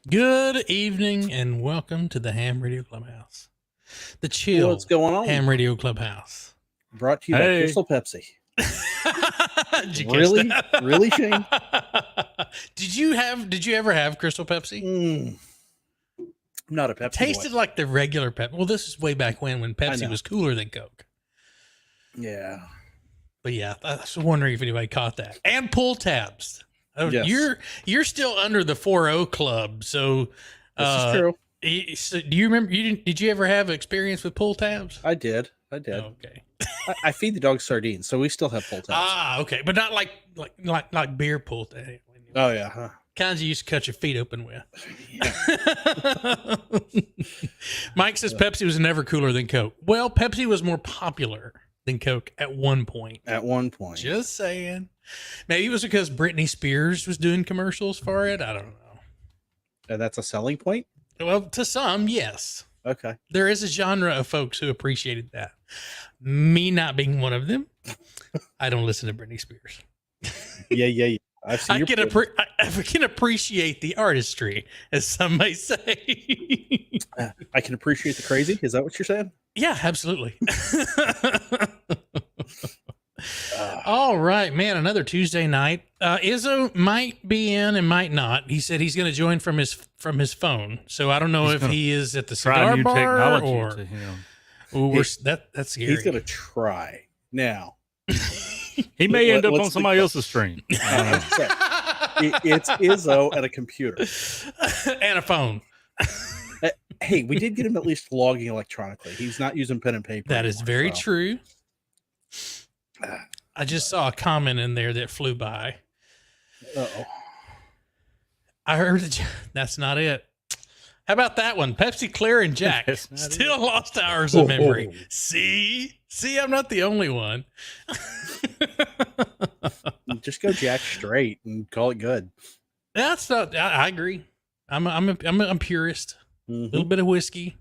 Good evening and welcome to the Ham Radio Clubhouse. The chill What's going on? Ham Radio Clubhouse. Brought to you by Crystal Pepsi. Did you Really? catch that? Really, Shane? Did you ever have Crystal Pepsi? I'm not a Pepsi Tasted boy. like the regular Pepsi. Well, this is way back when Pepsi was cooler than Coke. Yeah. But yeah, I was wondering if anybody caught that. And pull tabs. Oh, Yes. You're still under the 4-0 club, so This is true. So do you remember? Did you ever have experience with pull tabs? I did. Okay. I feed the dog sardines, so we still have pull tabs. Ah, okay, but not like beer pull tabs. Oh yeah. Huh. Kinds you used to cut your feet open with. Yeah. Mike says Pepsi was never cooler than Coke. Well, Pepsi was more popular than Coke at one point. At one point. Just saying. Maybe it was because Britney Spears was doing commercials for it. I don't know. And that's a selling point? Well, to some, yes. Okay. There is a genre of folks who appreciated that. Me not being one of them. I don't listen to Britney Spears. Yeah. I can appreciate the artistry, as some may say. I can appreciate the crazy. Is that what you're saying? Yeah, absolutely. All right, man. Another Tuesday night. Izzo might be in and might not. He said he's going to join from his phone. So I don't know if he is at the cigar bar or. To him. Ooh, that's scary. He's going to try now. He may end up on somebody else's stream. It's Izzo at a computer and a phone. Hey, we did get him at least logging electronically. He's not using pen and paper. That is very true. I just saw a comment in there that flew by. Uh-oh. I heard that's not it. How about that one? Pepsi Clear and Jack still lost hours of memory. See, I'm not the only one. Just go Jack straight and call it good. That's not. I agree. I'm a purist. A little bit of whiskey,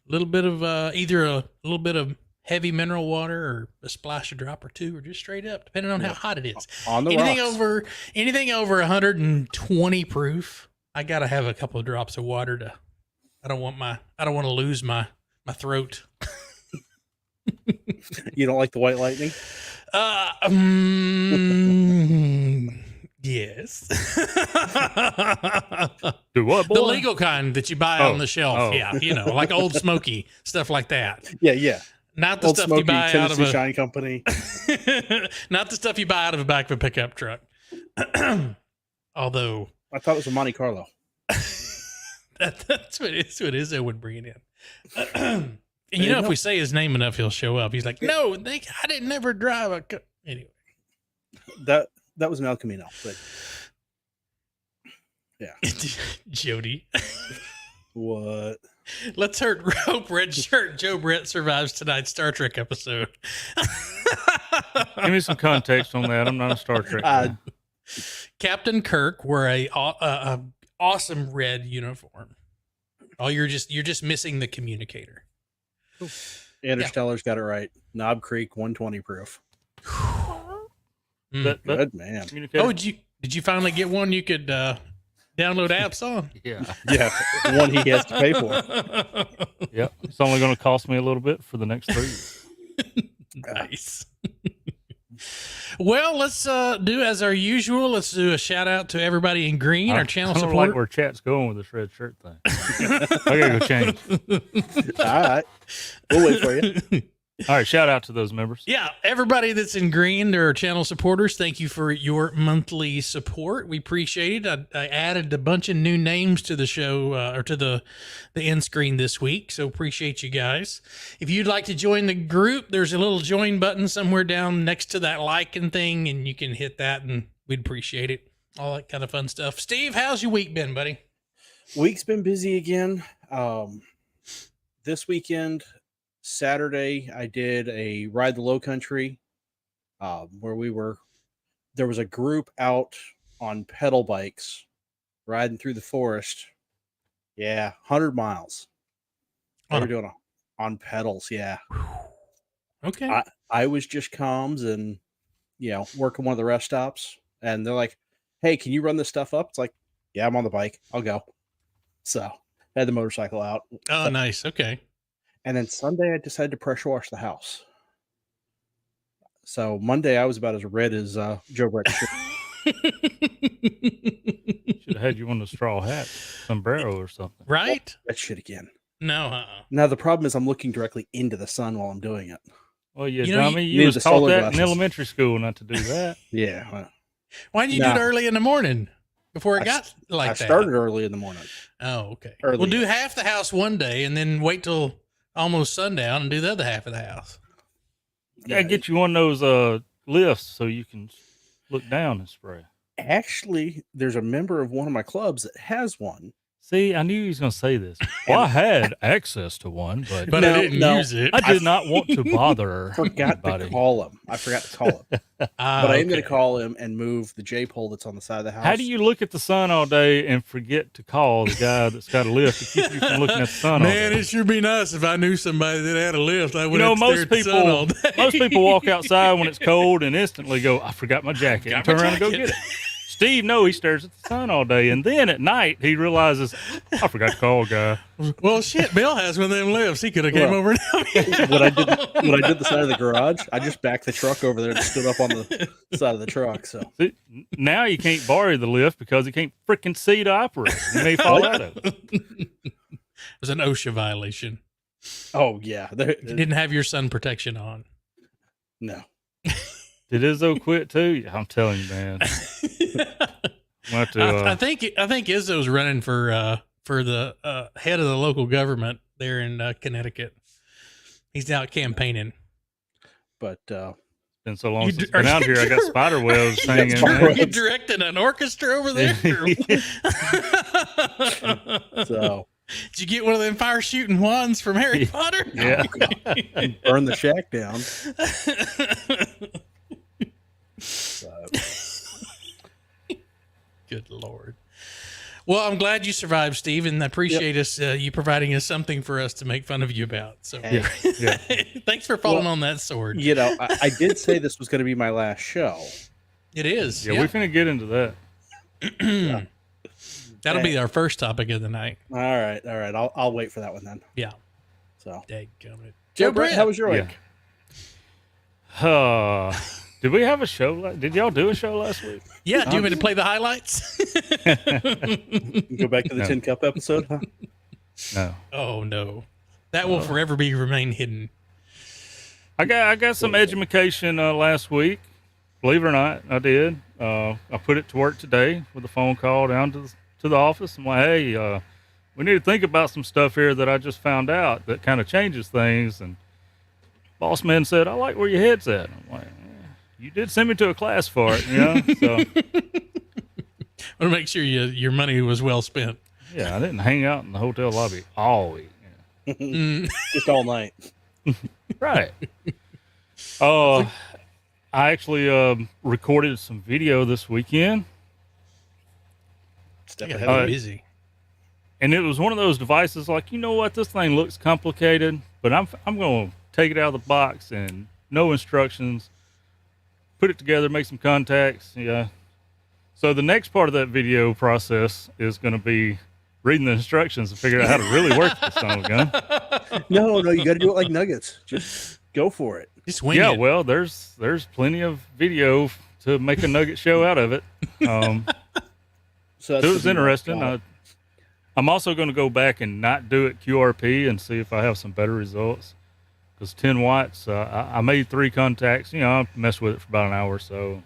a little bit of either a little bit of heavy mineral water or a splash, a drop or two, or just straight up, depending on how hot it is. On the anything over 120 proof, I gotta have a couple of drops of water to. I don't want to lose my throat. You don't like the white lightning? Yes. Do what, boy? The legal kind that you buy on the shelf. Oh. Yeah, like Old Smoky, stuff like that. Yeah. Not the Old stuff Smoky, you buy Tennessee out of Shine Company. Not the stuff you buy out of the back of a pickup truck. Although I thought it was a Monte Carlo. that's what Izzo would bring it in. And if we say his name enough, he'll show up. He's like, no, I didn't never drive a anyway. That was an El Camino, but yeah. Jody. What? Let's hope Red Shirt Joe Brett survives tonight's Star Trek episode. Give me some context on that. I'm not a Star Trek fan. Captain Kirk wore a awesome red uniform. Oh, you're just missing the communicator. Interstellar's got it right. Knob Creek 120 proof. Good man. Oh, did you finally get one you could download apps on? Yeah, one he has to pay for. Yep, it's only going to cost me a little bit for the next 3 years. Nice. Well, let's do as our usual. Let's do a shout out to everybody in green, our channel support. I don't like where chat's going with this red shirt thing. I gotta go change. All right, we'll wait for you. All right, shout out to those members. Yeah, everybody that's in green, they're channel supporters. Thank you for your monthly support. We appreciate it. I added a bunch of new names to the show or to the end screen this week, so appreciate you guys. If you'd like to join the group, there's a little join button somewhere down next to that liking thing, and you can hit that, and we'd appreciate it. All that kind of fun stuff. Steve, how's your week been, buddy? Week's been busy again. This weekend, Saturday, I did a Ride the Low Country where there was a group out on pedal bikes riding through the forest. Yeah, 100 miles. They were doing on pedals, yeah. Okay. I was just comms and, working one of the rest stops. And they're like, hey, can you run this stuff up? It's like, yeah, I'm on the bike. I'll go. So I had the motorcycle out. Oh, nice. Okay. And then Sunday, I decided to pressure wash the house. So Monday, I was about as red as Joe Brett. Should have had you on the straw hat, sombrero or something. Right? That shit again. No. Now, the problem is I'm looking directly into the sun while I'm doing it. Well, yeah, You know, dummy, need you was the taught solar that glasses. in elementary school not to do that. Yeah. Well, Why did you do it early in the morning before it got like that? I started early in the morning. Oh, okay. Early. We'll do half the house one day and then wait till almost sundown and do the other half of the house. Yeah, get you one of those lifts so you can look down and spray. Actually, there's a member of one of my clubs that has one. See, I knew he was going to say this. Well, I had access to one, but I didn't use it. I did not want to bother Forgot anybody. to call him. I forgot to call him. But I am going to call him and move the J pole that's on the side of the house. How do you look at the sun all day and forget to call the guy that's got a lift to keep you from looking at the sun all day? Man, it sure be nice if I knew somebody that had a lift. I would most people walk outside when it's cold and instantly go, I forgot my jacket, and turn around and go get it. Steve, no, he stares at the sun all day, and then at night he realizes, I forgot to call a guy. Well, shit, Bill has one of them lifts. He could have came over and helped me. When I did the side of the garage, I just backed the truck over there and stood up on the side of the truck. So See, now you can't borrow the lift because he can't freaking see to operate. You may fall out of it. It was an OSHA violation. Oh yeah, You didn't have your sun protection on. No. Did Izzo quit too? I'm telling you, man. I think Izzo's running for the head of the local government there in Connecticut. He's out campaigning. But been so long since I've been out here. I got spider webs hanging. Are you directing an orchestra over there? So did you get one of them fire shooting wands from Harry Potter? Yeah. Burn the shack down. So. Good Lord. Well, I'm glad you survived, Steve, and I appreciate us you providing us something for us to make fun of you about. So, Yeah. thanks for falling on that sword. You know, I did say this was going to be my last show. It is. Yeah, we're finna get into that. That'll be our first topic of the night. All right. I'll wait for that one then. Yeah. So, Dadgummit. Joe Brett, how was your week? Did we have a show? Did y'all do a show last week? Yeah. Do you want me to play the highlights? Go back to the Tin Cup episode, huh? No. Oh no, that will forever remain hidden. I got some education last week. Believe it or not, I did. I put it to work today with a phone call down to the office. I'm like, hey, we need to think about some stuff here that I just found out that kind of changes things. And boss man said, I like where your head's at. I'm like, you did send me to a class for it, you know? So I want to make sure your money was well spent. yeah, I didn't hang out in the hotel lobby all week. Yeah. Just all night. Right. I actually recorded some video this weekend. Step I got ahead. busy. And it was one of those devices like, you know what, this thing looks complicated, but I'm going to take it out of the box and no instructions, put it together, make some contacts. Yeah. So the next part of that video process is going to be reading the instructions and figuring out how to really work this son of a gun. No, you got to do it like Nuggets. Just go for it. Just wing Yeah, it. well, there's plenty of video to make a nugget show out of it. So It was interesting. I'm also going to go back and not do it QRP and see if I have some better results. Because 10 watts, I made 3 contacts. You know, I messed with it for about an hour or so.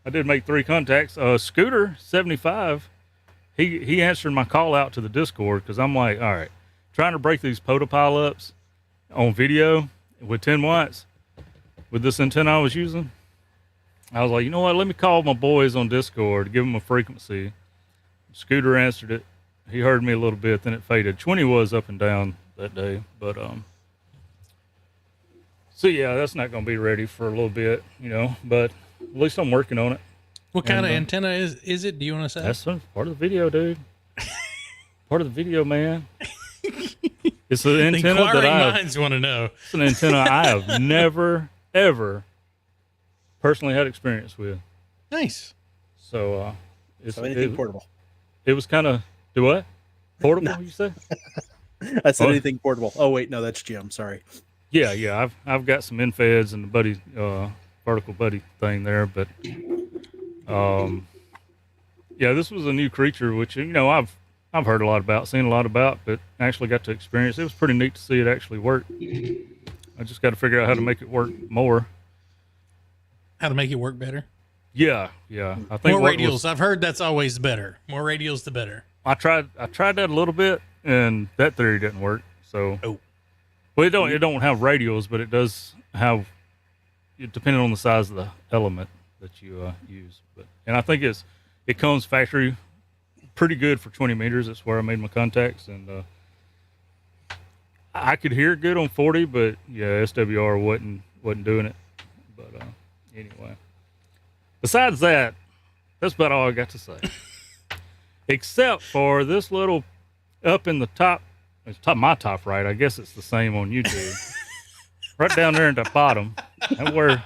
I did make 3 contacts. Scooter 75, he answered my call out to the Discord because I'm like, all right, trying to break these POTA pileups on video with 10 watts with this antenna I was using. I was like, you know what? Let me call my boys on Discord, give them a frequency. Scooter answered it. He heard me a little bit, then it faded. 20 was up and down that day, but so yeah, that's not going to be ready for a little bit, you know, but at least I'm working on it. What kind of antenna is it? Do you want to say? That's part of the video, dude. Part of the video, man. It's an antenna that Inquiring minds want to know. It's an antenna I have never, ever personally had experience with. Nice. So, So anything portable. It was kind of, do what? Portable, No. you say? I said Oh. anything portable. Oh wait, no, that's Jim. Sorry. Yeah. I've got some infeds and the buddy, vertical buddy thing there, but yeah, this was a new creature, which I've heard a lot about, seen a lot about, but actually got to experience. It was pretty neat to see it actually work. I just got to figure out how to make it work more. How to make it work better? Yeah. I think More radials. I've heard that's always better. More radials, the better. I tried that a little bit, and that theory didn't work. So, Oh. Well, it don't have radials, but it does have, depending on the size of the element that you use. And I think it comes factory pretty good for 20 meters. That's where I made my contacts, and I could hear good on 40, but yeah, SWR wasn't doing it. But anyway, besides that, that's about all I got to say. Except for this little up in the top, it's my top right. I guess it's the same on YouTube. Right down there at the bottom, and where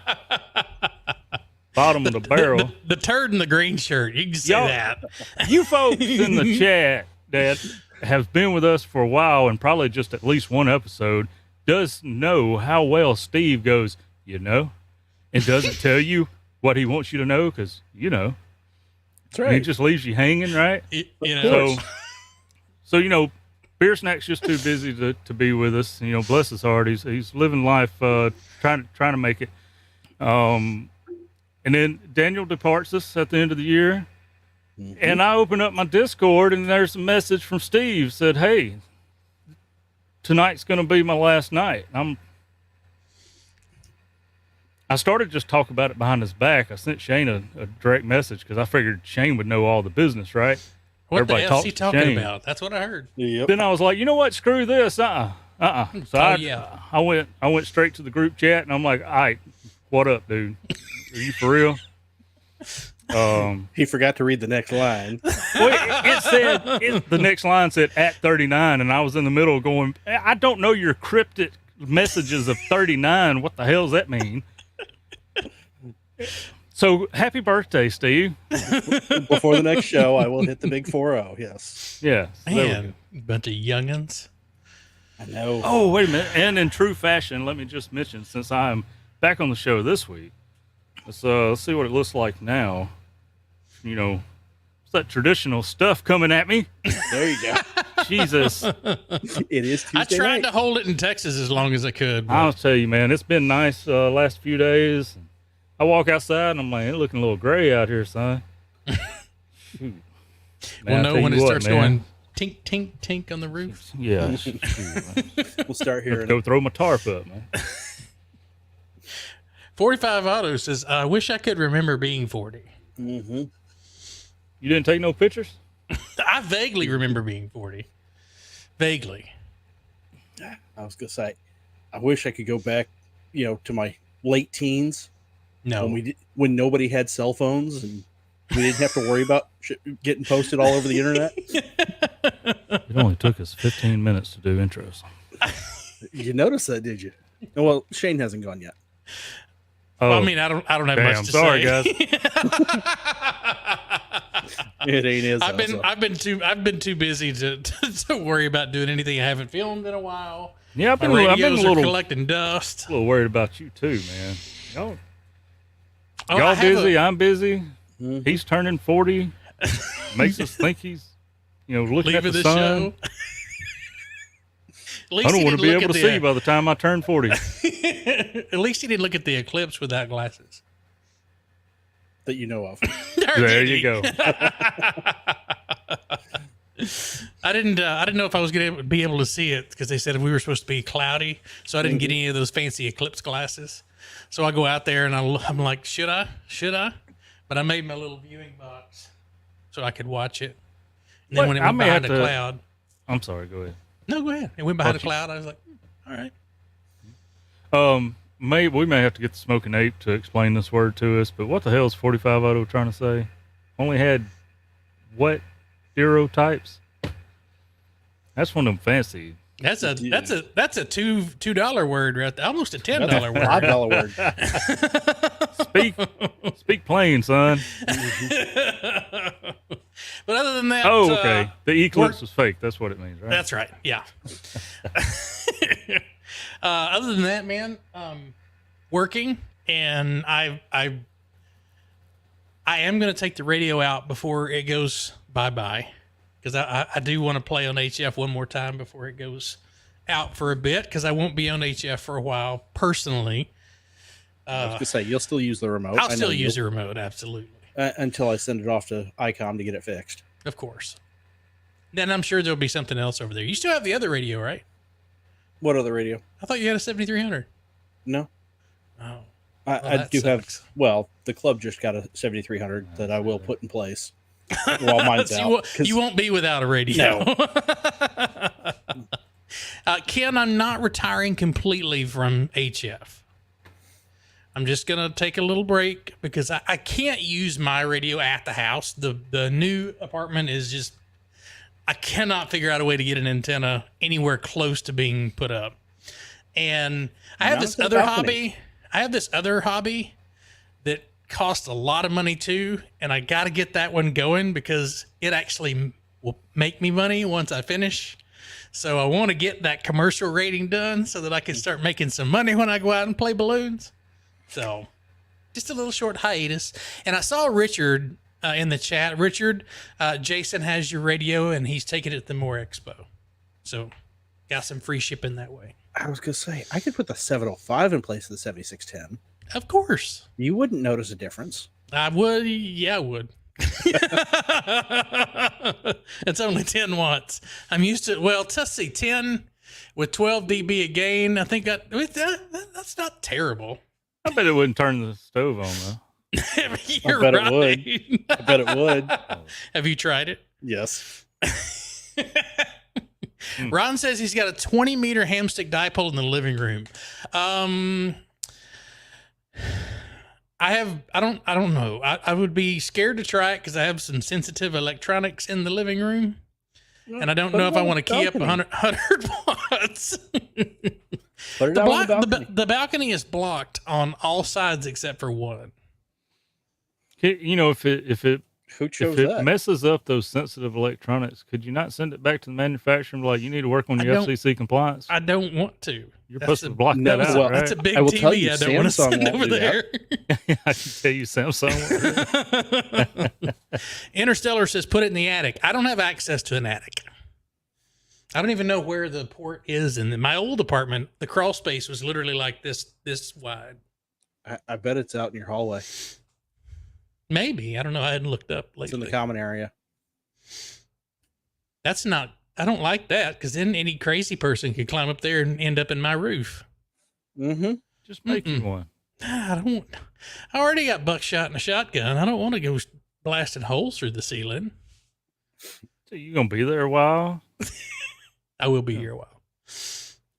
bottom of the barrel. The turd in the green shirt. You can say that. You folks in the chat that have been with us for a while and probably just at least one episode does know how well Steve goes, and doesn't tell you what he wants you to know because, That's right. he just leaves you hanging, right? So Beer Snack's just too busy to be with us. Bless his heart. He's living life, trying to make it. And then Daniel departs us at the end of the year. Mm-hmm. And I open up my Discord and there's a message from Steve said, "Hey, tonight's going to be my last night." I started just talking about it behind his back. I sent Shane a direct message because I figured Shane would know all the business, right? What Everybody the hell's talks he to talking Shane. about? That's what I heard. Yep. Then I was like, you know what? Screw this. So yeah. I went straight to the group chat and I'm like, all right, what up, dude? Are you for real? He forgot to read the next line. Well, it said, the next line said at 39, and I was in the middle going, I don't know your cryptic messages of 39. What the hell does that mean? So happy birthday, Steve. Before the next show, I will hit the big 4-0. Yes. Yeah. So there we Man, bunch of youngins. I know. Oh, wait a minute. And in true fashion, let me just mention, since I'm back on the show this week, let's see what it looks like now. It's that traditional stuff coming at me. There you go. Jesus. It is Tuesday I tried night. to hold it in Texas as long as I could. but- I'll tell you, man, it's been nice last few days. I walk outside and I'm like, it's looking a little gray out here, son. Shoot. We'll Man, I know tell when you it what, starts man. going tink, tink, tink on the roof. Yeah. Shoot, man. We'll start hearing Go it. throw my tarp up, man. 45 Auto says, I wish I could remember being 40. Mm-hmm. You didn't take no pictures? I vaguely remember being 40. Vaguely. I was gonna say, I wish I could go back, to my late teens No. when nobody had cell phones and we didn't have to worry about shit getting posted all over the internet. It only took us 15 minutes to do intros. You noticed that, did you? Well, Shane hasn't gone yet. Oh, Well, I mean, I don't have damn, much to sorry, say. guys. It ain't his. I've been too busy to worry about doing anything I haven't filmed in a while. Yeah, I've My been a radios are little collecting dust. worried about you too, man. Y'all Oh, I y'all have busy, I'm busy. Mhm. He's turning 40. Makes us think he's, looking at leaving the the sun. show. At least I don't he want to didn't be look able at to see by the time I turn 40. At least he didn't look at the eclipse without glasses. that you know of. There you go. I didn't know if I was going to be able to see it because they said we were supposed to be cloudy, so I didn't get any of those fancy eclipse glasses. So I go out there and I'm like, should I? But I made my little viewing box so I could watch it. And then What? when it I went may behind have a to- cloud, I'm sorry, go ahead. no, go ahead. It went behind a Okay. cloud. I was like, all right. We may have to get the smoking ape to explain this word to us, but what the hell is 45 Auto trying to say? Only had what stereotypes? That's one of them fancy. That's a $2 word right there, almost a $10 word. $5 word. Speak plain, son. But other than that, Oh, okay. The eclipse was fake. That's what it means, right? That's right. Yeah. Other than that, man, working, and I am going to take the radio out before it goes bye-bye, because I do want to play on HF one more time before it goes out for a bit, because I won't be on HF for a while personally. I was going to say, you'll still use the remote. I'll still use the remote, absolutely. Until I send it off to ICOM to get it fixed. Of course. Then I'm sure there'll be something else over there. You still have the other radio, right? What other radio? I thought you had a 7300. No. Oh. I do sucks. Well, the club just got a 7300 that I will put in place while mine's out. You won't be without a radio. No. Ken, I'm not retiring completely from HF. I'm just going to take a little break because I can't use my radio at the house. The new apartment is just, I cannot figure out a way to get an antenna anywhere close to being put up. And I have this other hobby. I have this other hobby that costs a lot of money too. And I got to get that one going because it actually will make me money once I finish. So I want to get that commercial rating done so that I can start making some money when I go out and play balloons. So just a little short hiatus. And I saw Richard in the chat. Richard, Jason has your radio and he's taking it to the More Expo. So got some free shipping that way. I was going to say, I could put the 705 in place of the 7610. Of course. You wouldn't notice a difference. I would. Yeah, I would. It's only 10 watts. I'm used to, well, let's see, 10 with 12 dB a gain. I think that's not terrible. I bet it wouldn't turn the stove on, though. You're I bet right. it would. I bet it would. Have you tried it? Yes. Ron says he's got a 20-meter hamstick dipole in the living room. I don't know. I would be scared to try it because I have some sensitive electronics in the living room. And I don't know if I want to key up 100 watts. Put it out on the balcony. The balcony is blocked on all sides except for one. You know, if it Who chose if it that? messes up those sensitive electronics, could you not send it back to the manufacturer and be like, you need to work on your FCC compliance? I don't want to. You're supposed to block that out, right? That's a big I will tell you, TV I don't want to Samsung send won't over do there. I can tell you Samsung. Interstellar says put it in the attic. I don't have access to an attic. I don't even know where the port is. In my old apartment, the crawl space was literally like this wide. I bet it's out in your hallway. Maybe. I don't know. I hadn't looked up lately. It's in the common area. That's not, I don't like that because then any crazy person could climb up there and end up in my roof. Mm-hmm. Just make you one. I already got buckshot and a shotgun. I don't want to go blasting holes through the ceiling. So you going to be there a while? I will be here a while.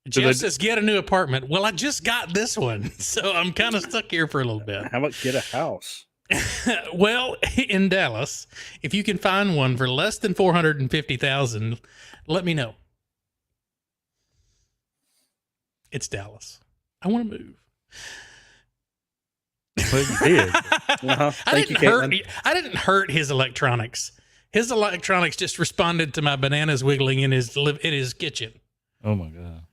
Jeff says, get a new apartment. Well, I just got this one, so I'm kind of stuck here for a little bit. How about get a house? Well, in Dallas, if you can find one for less than $450,000, let me know. It's Dallas. I want to move. Well, you did. Thank you, Caitlin. I didn't hurt his electronics. His electronics just responded to my bananas wiggling in his kitchen. Oh my God.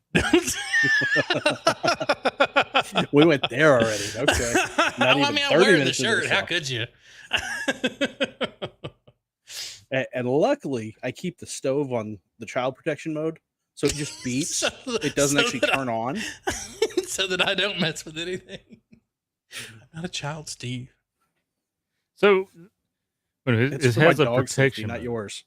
We went there already. Okay. I mean, I'm wearing the shirt. How could you? And luckily, I keep the stove on the child protection mode, so it just beeps. It doesn't actually turn on. So that I don't mess with anything. I'm not a child, Steve. So it has a protection, not yours.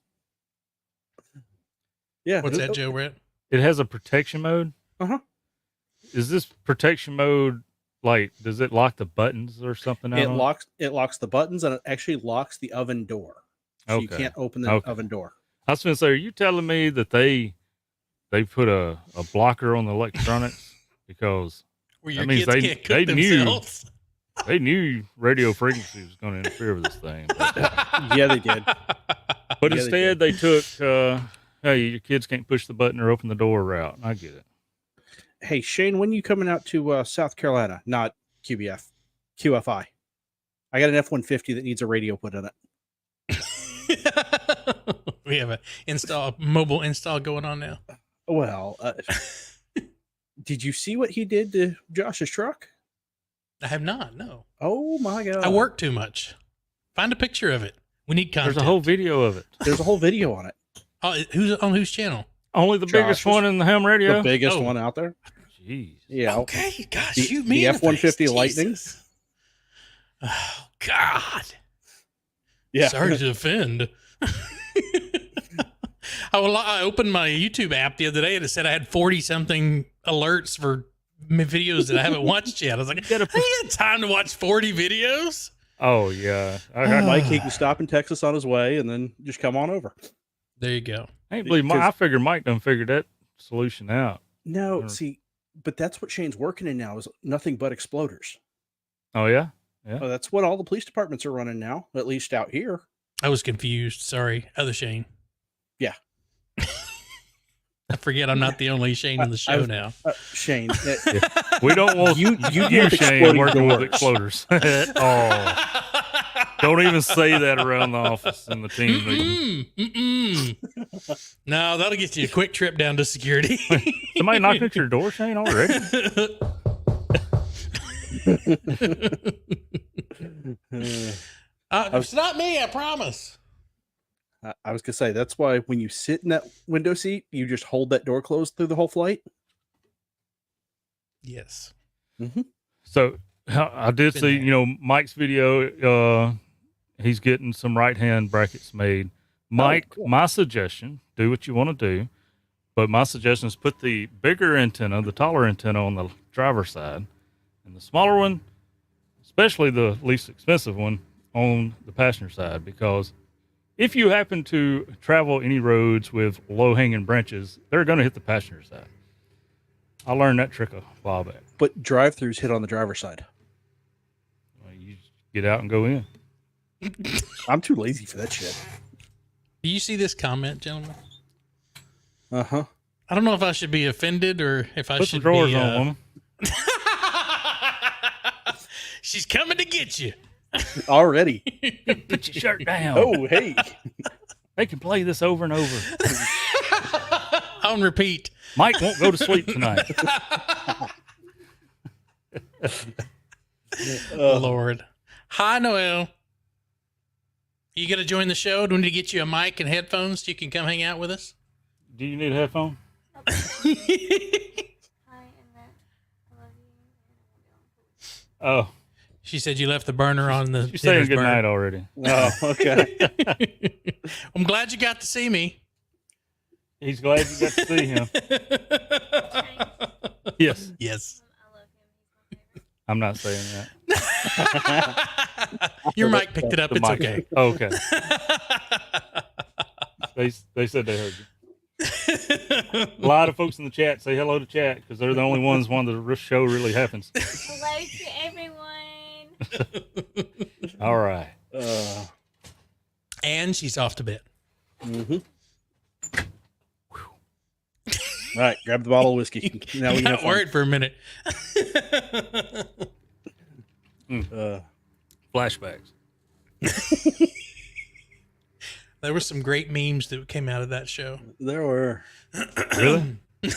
Yeah. What's that, Joe Brett? It has a protection mode. Uh-huh. Is this protection mode like? Does it lock the buttons or something? It locks the buttons, and it actually locks the oven door. So you can't open the oven door. I was going to say, are you telling me that they put a blocker on the electronics because that means they knew radio frequency was going to interfere with this thing. But, yeah, they did. But instead, they took, hey, your kids can't push the button or open the door route. I get it. Hey, Shane, when are you coming out to South Carolina? Not QFI. I got an F-150 that needs a radio put in it. We have a mobile install going on now. Well, did you see what he did to Josh's truck? I have not. No. Oh my God! I work too much. Find a picture of it. We need content. There's a whole video of it. There's a whole video on it. Oh, who's on whose channel? Only the biggest Josh's. one in the ham radio. The biggest one out there. Jeez. Yeah. Okay. Gosh, The- shoot the me in the F-150 face. Lightning? Jesus. Oh God. Yeah. Sorry to offend. I opened my YouTube app the other day and it said I had 40 something alerts for videos that I haven't watched yet. I was like, I ain't got time to watch 40 videos. Oh yeah. Mike, he can stop in Texas on his way and then just come on over. There you go. I ain't believe I figured Mike done figured that solution out. No, see, but that's what Shane's working in now is nothing but exploders. Oh yeah. Oh, that's what all the police departments are running now, at least out here. I was confused. Sorry. Other Shane. Yeah. I forget I'm not the only Shane in the show now. Shane, We don't want you you with Shane exploding working with doors. exploders at all. Don't even say that around the office in the team meeting. No, that'll get you a quick trip down to security. Somebody knocking at your door, Shane, already? It's not me, I promise. I was gonna say that's why when you sit in that window seat, you just hold that door closed through the whole flight. Yes. Mm-hmm. So I did Been see, there. Mike's video. He's getting some right hand brackets made. Mike, cool. my suggestion: do what you want to do, but my suggestion is put the bigger antenna, the taller antenna, on the driver's side, and the smaller one, especially the least expensive one, on the passenger side, because if you happen to travel any roads with low-hanging branches, they're going to hit the passenger side. I learned that trick a while back. But drive-throughs hit on the driver's side. Well, you just get out and go in. I'm too lazy for that shit. Do you see this comment, gentlemen? Uh-huh. I don't know if I should be offended or if I Put should some drawers be. on, woman. She's coming to get you. Already. Put your shirt down. Oh, hey. They can play this over and over. On repeat. Mike won't go to sleep tonight. Lord. Hi, Noel. You going to join the show? Do we need to get you a mic and headphones so you can come hang out with us? Do you need a headphone? Hi, Annette. I love you. Oh, She said you left the burner on the she's saying dinner's good burnt. night already. Oh, okay. I'm glad you got to see me. He's glad you got to see him. Yes, Yes. I love him. He's my favorite. I'm not saying that. Your mic picked it up. The It's mic. okay. Oh, okay. They said they heard you. A lot of folks in the chat say hello to chat because they're the only ones when the show really happens. Hello to everyone. All right. And she's off to bed. Mm-hmm. All right, grab the bottle of whiskey. Now we Got have worried for a minute. Flashbacks. There were some great memes that came out of that show. There were. Really? Where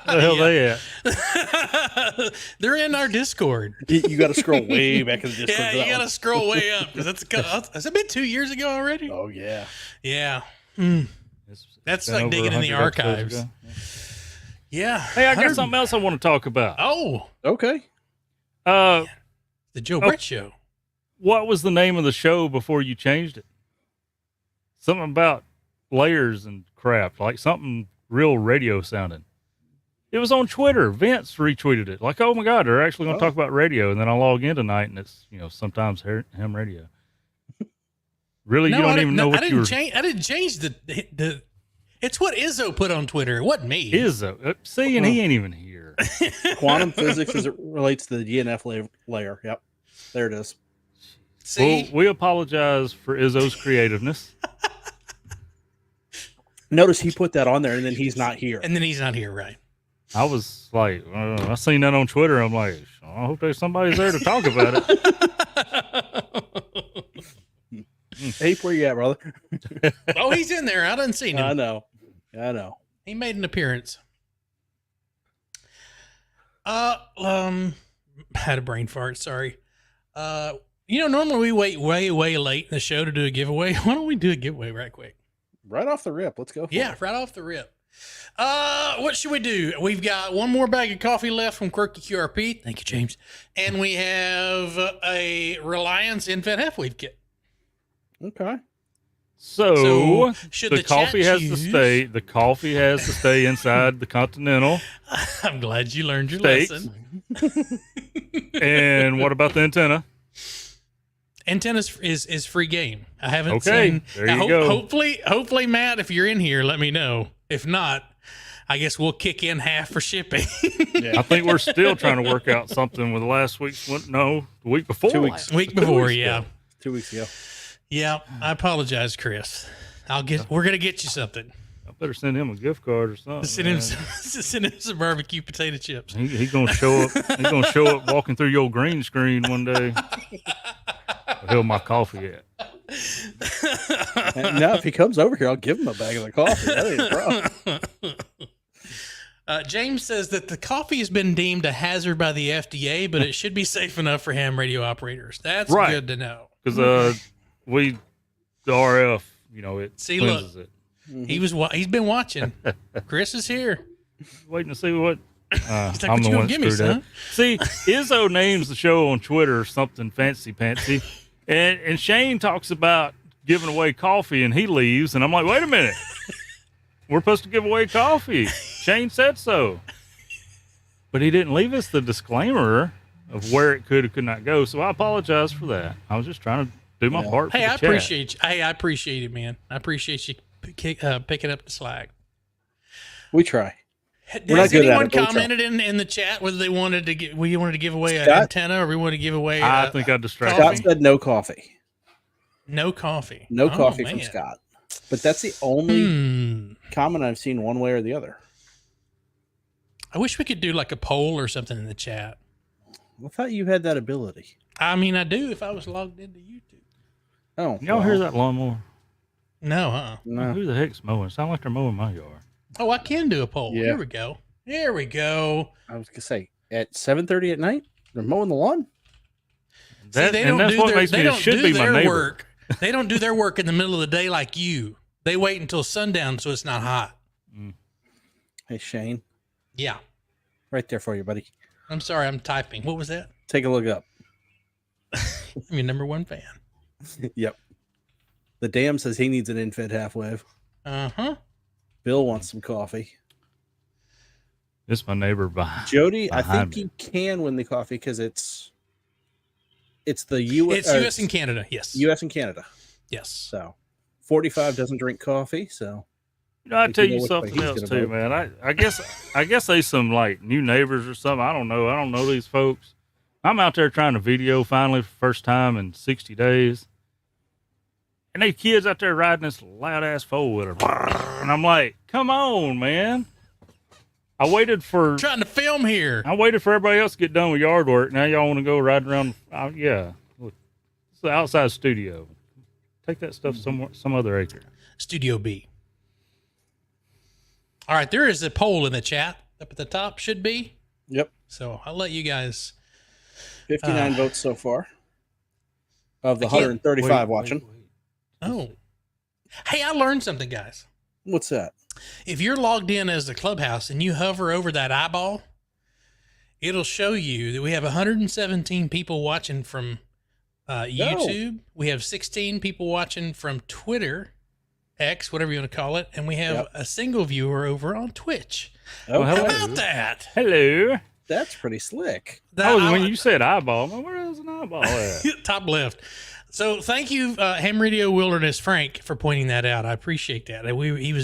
the hell they at? They're in our Discord. You got to scroll way back in the Discord. Yeah, for that you got to one. scroll way up because has it been 2 years ago already? Oh yeah. Yeah. Hmm. That's Been like over digging in the 100 episodes archives. ago. Yeah. Hey, I got something else I want to talk about. Oh, Okay. the Joe Brett Show. What was the name of the show before you changed it? Something about layers and crap, like something real radio sounding. It was on Twitter. Vince retweeted it. Like, oh my God, they're actually going to talk about radio. And then I log in tonight and it's, sometimes ham radio. Really? No, You don't even know what you were. I didn't change the. It's what Izzo put on Twitter. It wasn't me. See, and he ain't even here. Quantum physics as it relates to the DNF layer. Yep. There it is. See, Well, we apologize for Izzo's creativeness. Notice he put that on there and then he's not here. and then he's not here, right? I was like, I seen that on Twitter. I'm like, I hope there's somebody's there to talk about it. Ape, where you at, brother? Oh, he's in there. I didn't see I him. know. I know. He made an appearance. Had a brain fart. Sorry. Normally we wait way late in the show to do a giveaway. Why don't we do a giveaway right quick? Right off the rip. Let's go for Yeah, it. right off the rip. What should we do? We've got one more bag of coffee left from Quirky QRP. Thank you, James. And we have a Reliance Infant Half-Wave Kit. Okay. So should the coffee chat has to stay. The coffee has to stay inside the Continental. I'm glad you learned your Steaks. lesson. And what about the antenna? Antenna is free game. I haven't Okay, seen. there you go. Hopefully, Matt, if you're in here, let me know. If not, I guess we'll kick in half for shipping. I think we're still trying to work out something with last week's one. No, the week before. 2 weeks. Week before, weeks yeah. ago. 2 weeks ago. Yeah, I apologize, Chris. We're gonna get you something. I better send him a gift card or something. Send him some barbecue potato chips. He gonna show up. He gonna show up walking through your green screen one day. Where's my coffee at? And now, if he comes over here, I'll give him a bag of the coffee. That ain't a problem. James says that the coffee has been deemed a hazard by the FDA, but it should be safe enough for ham radio operators. That's Right. good to know. Because the RF, it See, cleanses it. He's been watching. Chris is here. Waiting to see what. He's like, I'm what the you one gonna give me, that screwed son? up. See, Izzo names the show on Twitter something fancy, and Shane talks about giving away coffee, and he leaves, and I'm like, wait a minute, we're supposed to give away coffee. Shane said so, but he didn't leave us the disclaimer of where it could or could not go. So I apologize for that. I was just trying to do my part. For Hey, the I chat. appreciate you. Hey, I appreciate it, man. I appreciate you picking up the slack. We try. We're Has not good at anyone it, but we'll try. commented in the chat whether we wanted to give away an Scott? antenna or we wanted to give away? I think I distracted. Scott you. said no coffee. no coffee. No Oh, coffee from man. Scott. But that's the only comment I've seen one way or the other. I wish we could do like a poll or something in the chat. I thought you had that ability. I mean, I do if I was logged into YouTube. Oh, Y'all hear that lawnmower? No, huh? No. Who the heck's mowing? Sound like they're mowing my yard. Oh, I can do a poll. Yeah. Here we go. Here we go. I was gonna say at 7:30 at night they're mowing the lawn. That, See, and that's what makes me. It should be my neighbor. work. They don't do their work in the middle of the day like you. They wait until sundown so it's not hot. Hey Shane, Yeah. right there for you, buddy. I'm sorry, I'm typing. What was that? Take a look up. I'm your number one fan. Yep. The dam says he needs an infant half-wave. Uh-huh. Bill wants some coffee. This is my neighbor behind. Jody, I Behind think you can win the coffee because it's the U.S. It's U.S. and Canada. Yes. U.S. and Canada. Yes. So 45 doesn't drink coffee, so I think tell you know you which way something he's else gonna too, vote. man. I guess they some like new neighbors or something. I don't know these folks. I'm out there trying to video finally for the first time in 60 days. And they kids out there riding this loud ass four-wheeler. And I'm like, come on, man. I waited for Trying to film here. everybody else to get done with yard work. Now y'all want to go ride around. Yeah. Look, it's the outside studio. Take that stuff somewhere, some other acre. Studio B. All right, there is a poll in the chat up at the top. Should be. yep. So I'll let you guys. 59 votes so far of the I can't- 135 watching. Oh. Hey, I learned something, guys. What's that? If you're logged in as the Clubhouse and you hover over that eyeball, it'll show you that we have 117 people watching from YouTube. We have 16 people watching from Twitter, X, whatever you want to call it, and we have a single viewer over on Twitch. Oh, How hello. about that? Hello. that's pretty slick. When you said eyeball, I'm like, where is an eyeball at? Top left. So thank you, Ham Radio Wilderness Frank, for pointing that out. I appreciate that.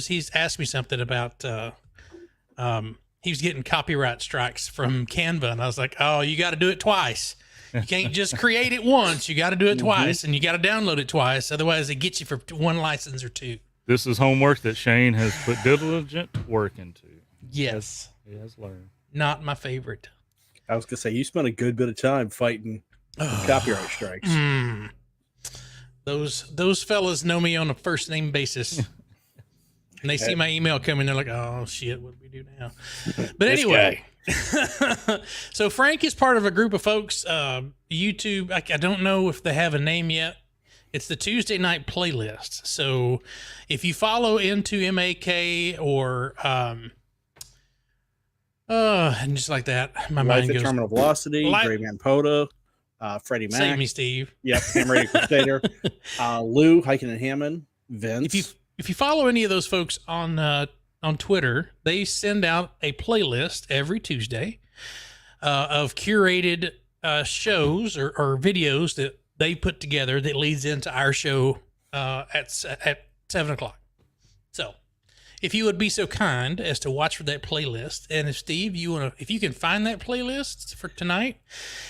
He's asked me something about he was getting copyright strikes from Canva, and I was like, oh, you got to do it twice. You can't just create it once. You got to do it twice, and you got to download it twice. Otherwise, it gets you for one license or two. This is homework that Shane has put diligent work into. Yes, He has learned. not my favorite. I was gonna say you spent a good bit of time fighting copyright strikes. Those fellas know me on a first name basis. And they see my email coming, they're like, "Oh shit, what do we do now?" But anyway, so Frank is part of a group of folks. YouTube, I don't know if they have a name yet. It's the Tuesday night playlist. So if you follow into MAK or and just like that, my Life mind at goes. Terminal Velocity, Life- Gray Man Poda, Freddie Mac. Save me, Steve. Yep, Ham Radio Crusader. Lou, Hiking and Hammond, Vince. If you follow any of those folks on Twitter, they send out a playlist every Tuesday of curated shows or videos that they put together that leads into our show at 7:00. So, if you would be so kind as to watch for that playlist, and if Steve, if you can find that playlist for tonight,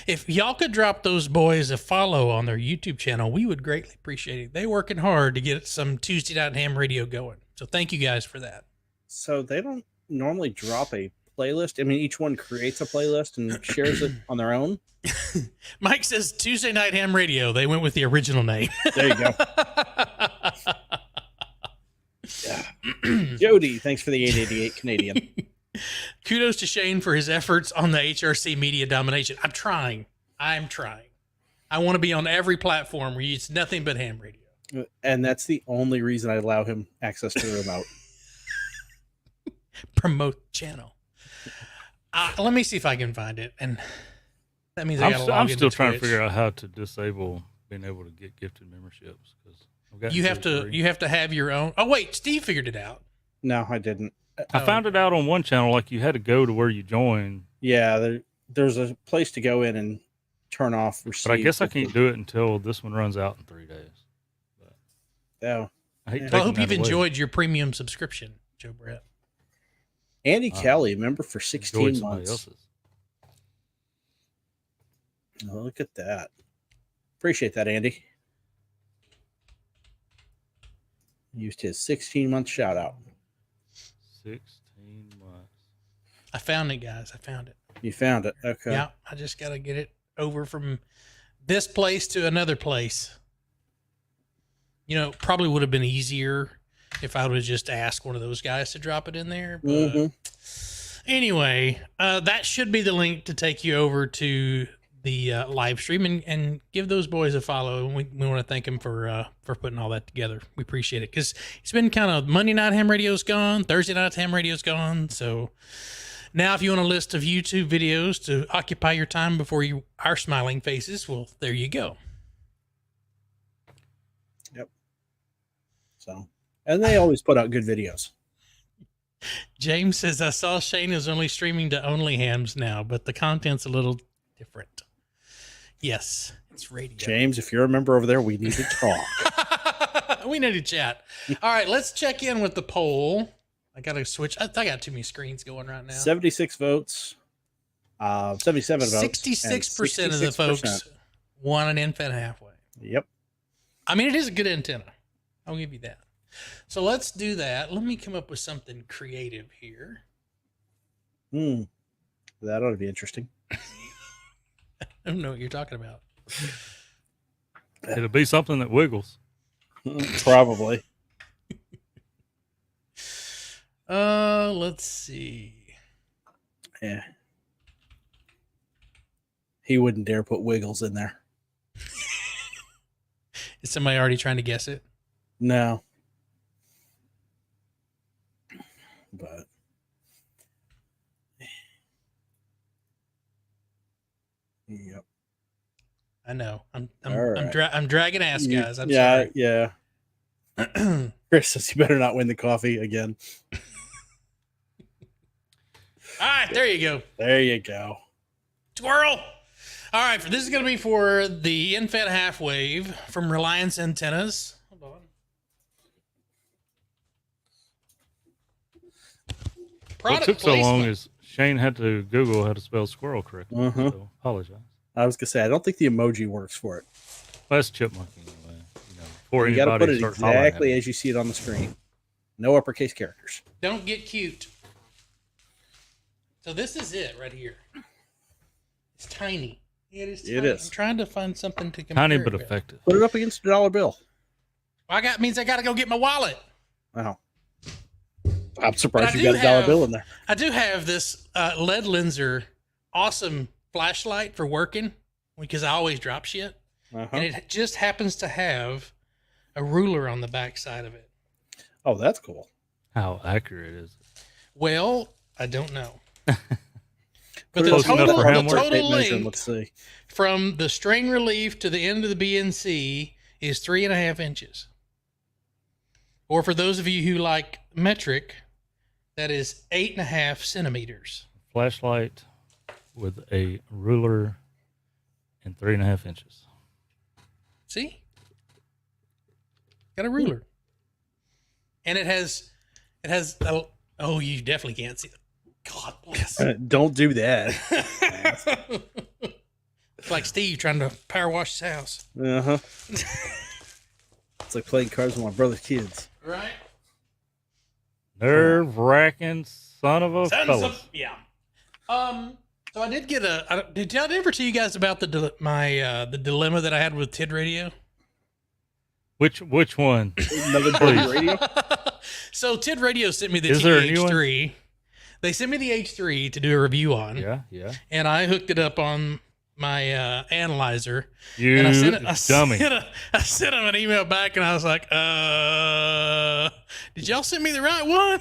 if y'all could drop those boys a follow on their YouTube channel, we would greatly appreciate it. They're working hard to get some Tuesday Night Ham Radio going. So thank you guys for that. So they don't normally drop a playlist. I mean, each one creates a playlist and shares it on their own. Mike says Tuesday Night Ham Radio. They went with the original name. There you go. Yeah. Jody, thanks for the 888 Canadian. Kudos to Shane for his efforts on the HRC media domination. I'm trying. I want to be on every platform where it's nothing but ham radio. And that's the only reason I allow him access to the remote. Promote the channel. Let me see if I can find it. And that means I'm still trying to figure out how to disable being able to get gifted memberships, because you have to have your own. Oh wait, Steve figured it out. No, I didn't. I found it out on one channel. Like, you had to go to where you join. Yeah, there's a place to go in and turn off receive. But I guess I can't do it until this one runs out in 3 days. Yeah. I hope you've enjoyed your premium subscription, Joe Brett. Andy Kelly, member for 16 months. Oh, look at that. Appreciate that, Andy. Used his 16-month shout out. 16 months. I found it, guys. I found it. You found it. Okay. Yeah, I just got to get it over from this place to another place. You know, probably would have been easier if I would have just asked one of those guys to drop it in there. But anyway, that should be the link to take you over to the live stream and give those boys a follow. And we want to thank them for putting all that together. We appreciate it, because it's been kind of Monday Night Ham Radio's gone, Thursday Night Ham Radio's gone. So now if you want a list of YouTube videos to occupy your time before our smiling faces, well, there you go. Yep. So, and they always put out good videos. James says, I saw Shane is only streaming to Only Hams now, but the content's a little different. Yes, it's radio. James, if you're a member over there, we need to talk. We need to chat. All right, let's check in with the poll. I got to switch. I got too many screens going right now. 76 votes. 77 votes. 66% of the folks want an infant halfway. Yep. I mean, it is a good antenna. I'll give you that. So let's do that. Let me come up with something creative here. That ought to be interesting. I don't know what you're talking about. It'll be something that wiggles. Probably. Let's see. Yeah. He wouldn't dare put Wiggles in there. Is somebody already trying to guess it? No. But yep. I know. I'm right. I'm dragging ass, guys. I'm sorry. sorry. Yeah. Chris says you better not win the coffee again. All right, there you go. There you go. Squirrel. All right, this is going to be for the infant half wave from Reliance Antennas. Hold on. What took so long is Shane had to Google how to spell squirrel correctly. So apologize. I was gonna say I don't think the emoji works for it. Well, that's chipmunk anyway. Before You got to anybody put it starts hollering at exactly me. as you see it on the screen. No uppercase characters. Don't get cute. So this is it right here. It's tiny. It is. It tiny. is. I'm trying to find something to compare. Tiny it but with. effective. Put it up against the dollar bill. Means I got to go get my wallet. Wow. I'm surprised But you got a dollar bill in there. I do have this LED Lenser awesome flashlight for working because I always drop shit. Uh-huh. And it just happens to have a ruler on the back side of it. Oh, that's cool. How accurate is it? Well, I don't know. But Put it the up Close enough total, for the him work. total Tape measure, length let's see. from the strain relief to the end of the BNC is 3.5 inches. Or for those of you who like metric, that is 8.5 centimeters. Flashlight with a ruler and 3.5 inches. See? Got a ruler. And it has oh, you definitely can't see it. God bless. Don't do that. It's like Steve trying to power wash his house. Uh-huh. It's like playing cards with my brother's kids. Right? Nerve-wracking son of a fella. Yeah. So I did get did I ever tell you guys about the dilemma that I had with TID Radio? Which one? Another Please. radio? So TID Radio sent me the Is there a new one? TH3. They sent me the H3 to do a review on. Yeah. And I hooked it up on my analyzer. You And dummy. I sent him an email back and I was like, did y'all send me the right one?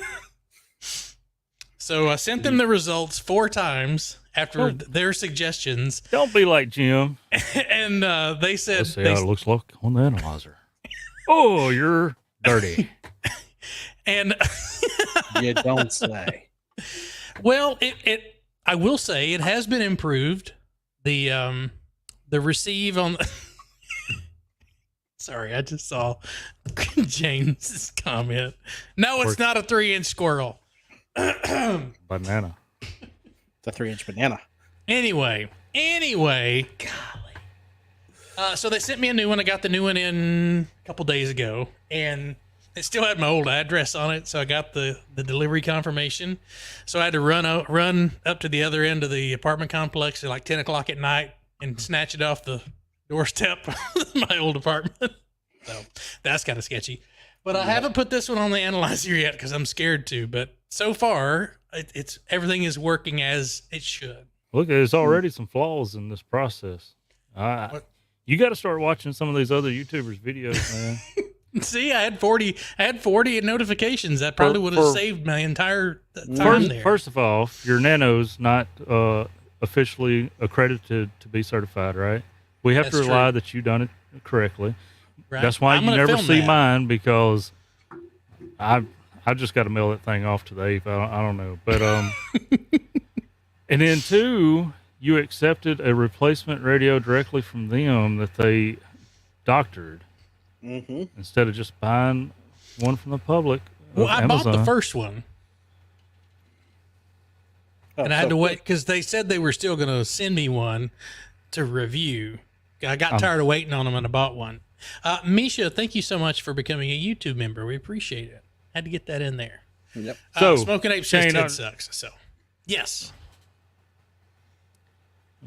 So I sent them the results 4 times after their suggestions. Don't be like Jim. And they said, Let's see how it looks like on the analyzer. Oh, you're dirty. and You don't say. well, I will say it has been improved. The receive on the Sorry, I just saw James' comment. No, it's not a 3-inch squirrel. Banana. It's a 3-inch banana. Anyway, golly. So they sent me a new one. I got the new one in a couple days ago, and it still had my old address on it. So I got the delivery confirmation. So I had to run up to the other end of the apartment complex at like 10 o'clock at night and snatch it off the doorstep of my old apartment. So that's kind of sketchy. But I haven't put this one on the analyzer yet because I'm scared to. But so far, it's everything is working as it should. Look, there's already some flaws in this process. You got to start watching some of these other YouTubers' videos, man. See, I had 40 notifications. That probably would have saved my entire time there. First of all, your Nano's not officially accredited to be certified, right? We have That's to rely true. that you done it correctly. Right? That's why I'm you gonna never film see that. mine, because I just got to mail that thing off today. I don't know, but and then 2, you accepted a replacement radio directly from them that they doctored instead of just buying one from the public. Well, I Amazon. bought the first one, and I had to wait because they said they were still going to send me one to review. I got tired of waiting on them, and I bought one. Misha, thank you so much for becoming a YouTube member. We appreciate it. Had to get that in there. Yep. So, Smoking Ape Shane, says Ted sucks. So, yes.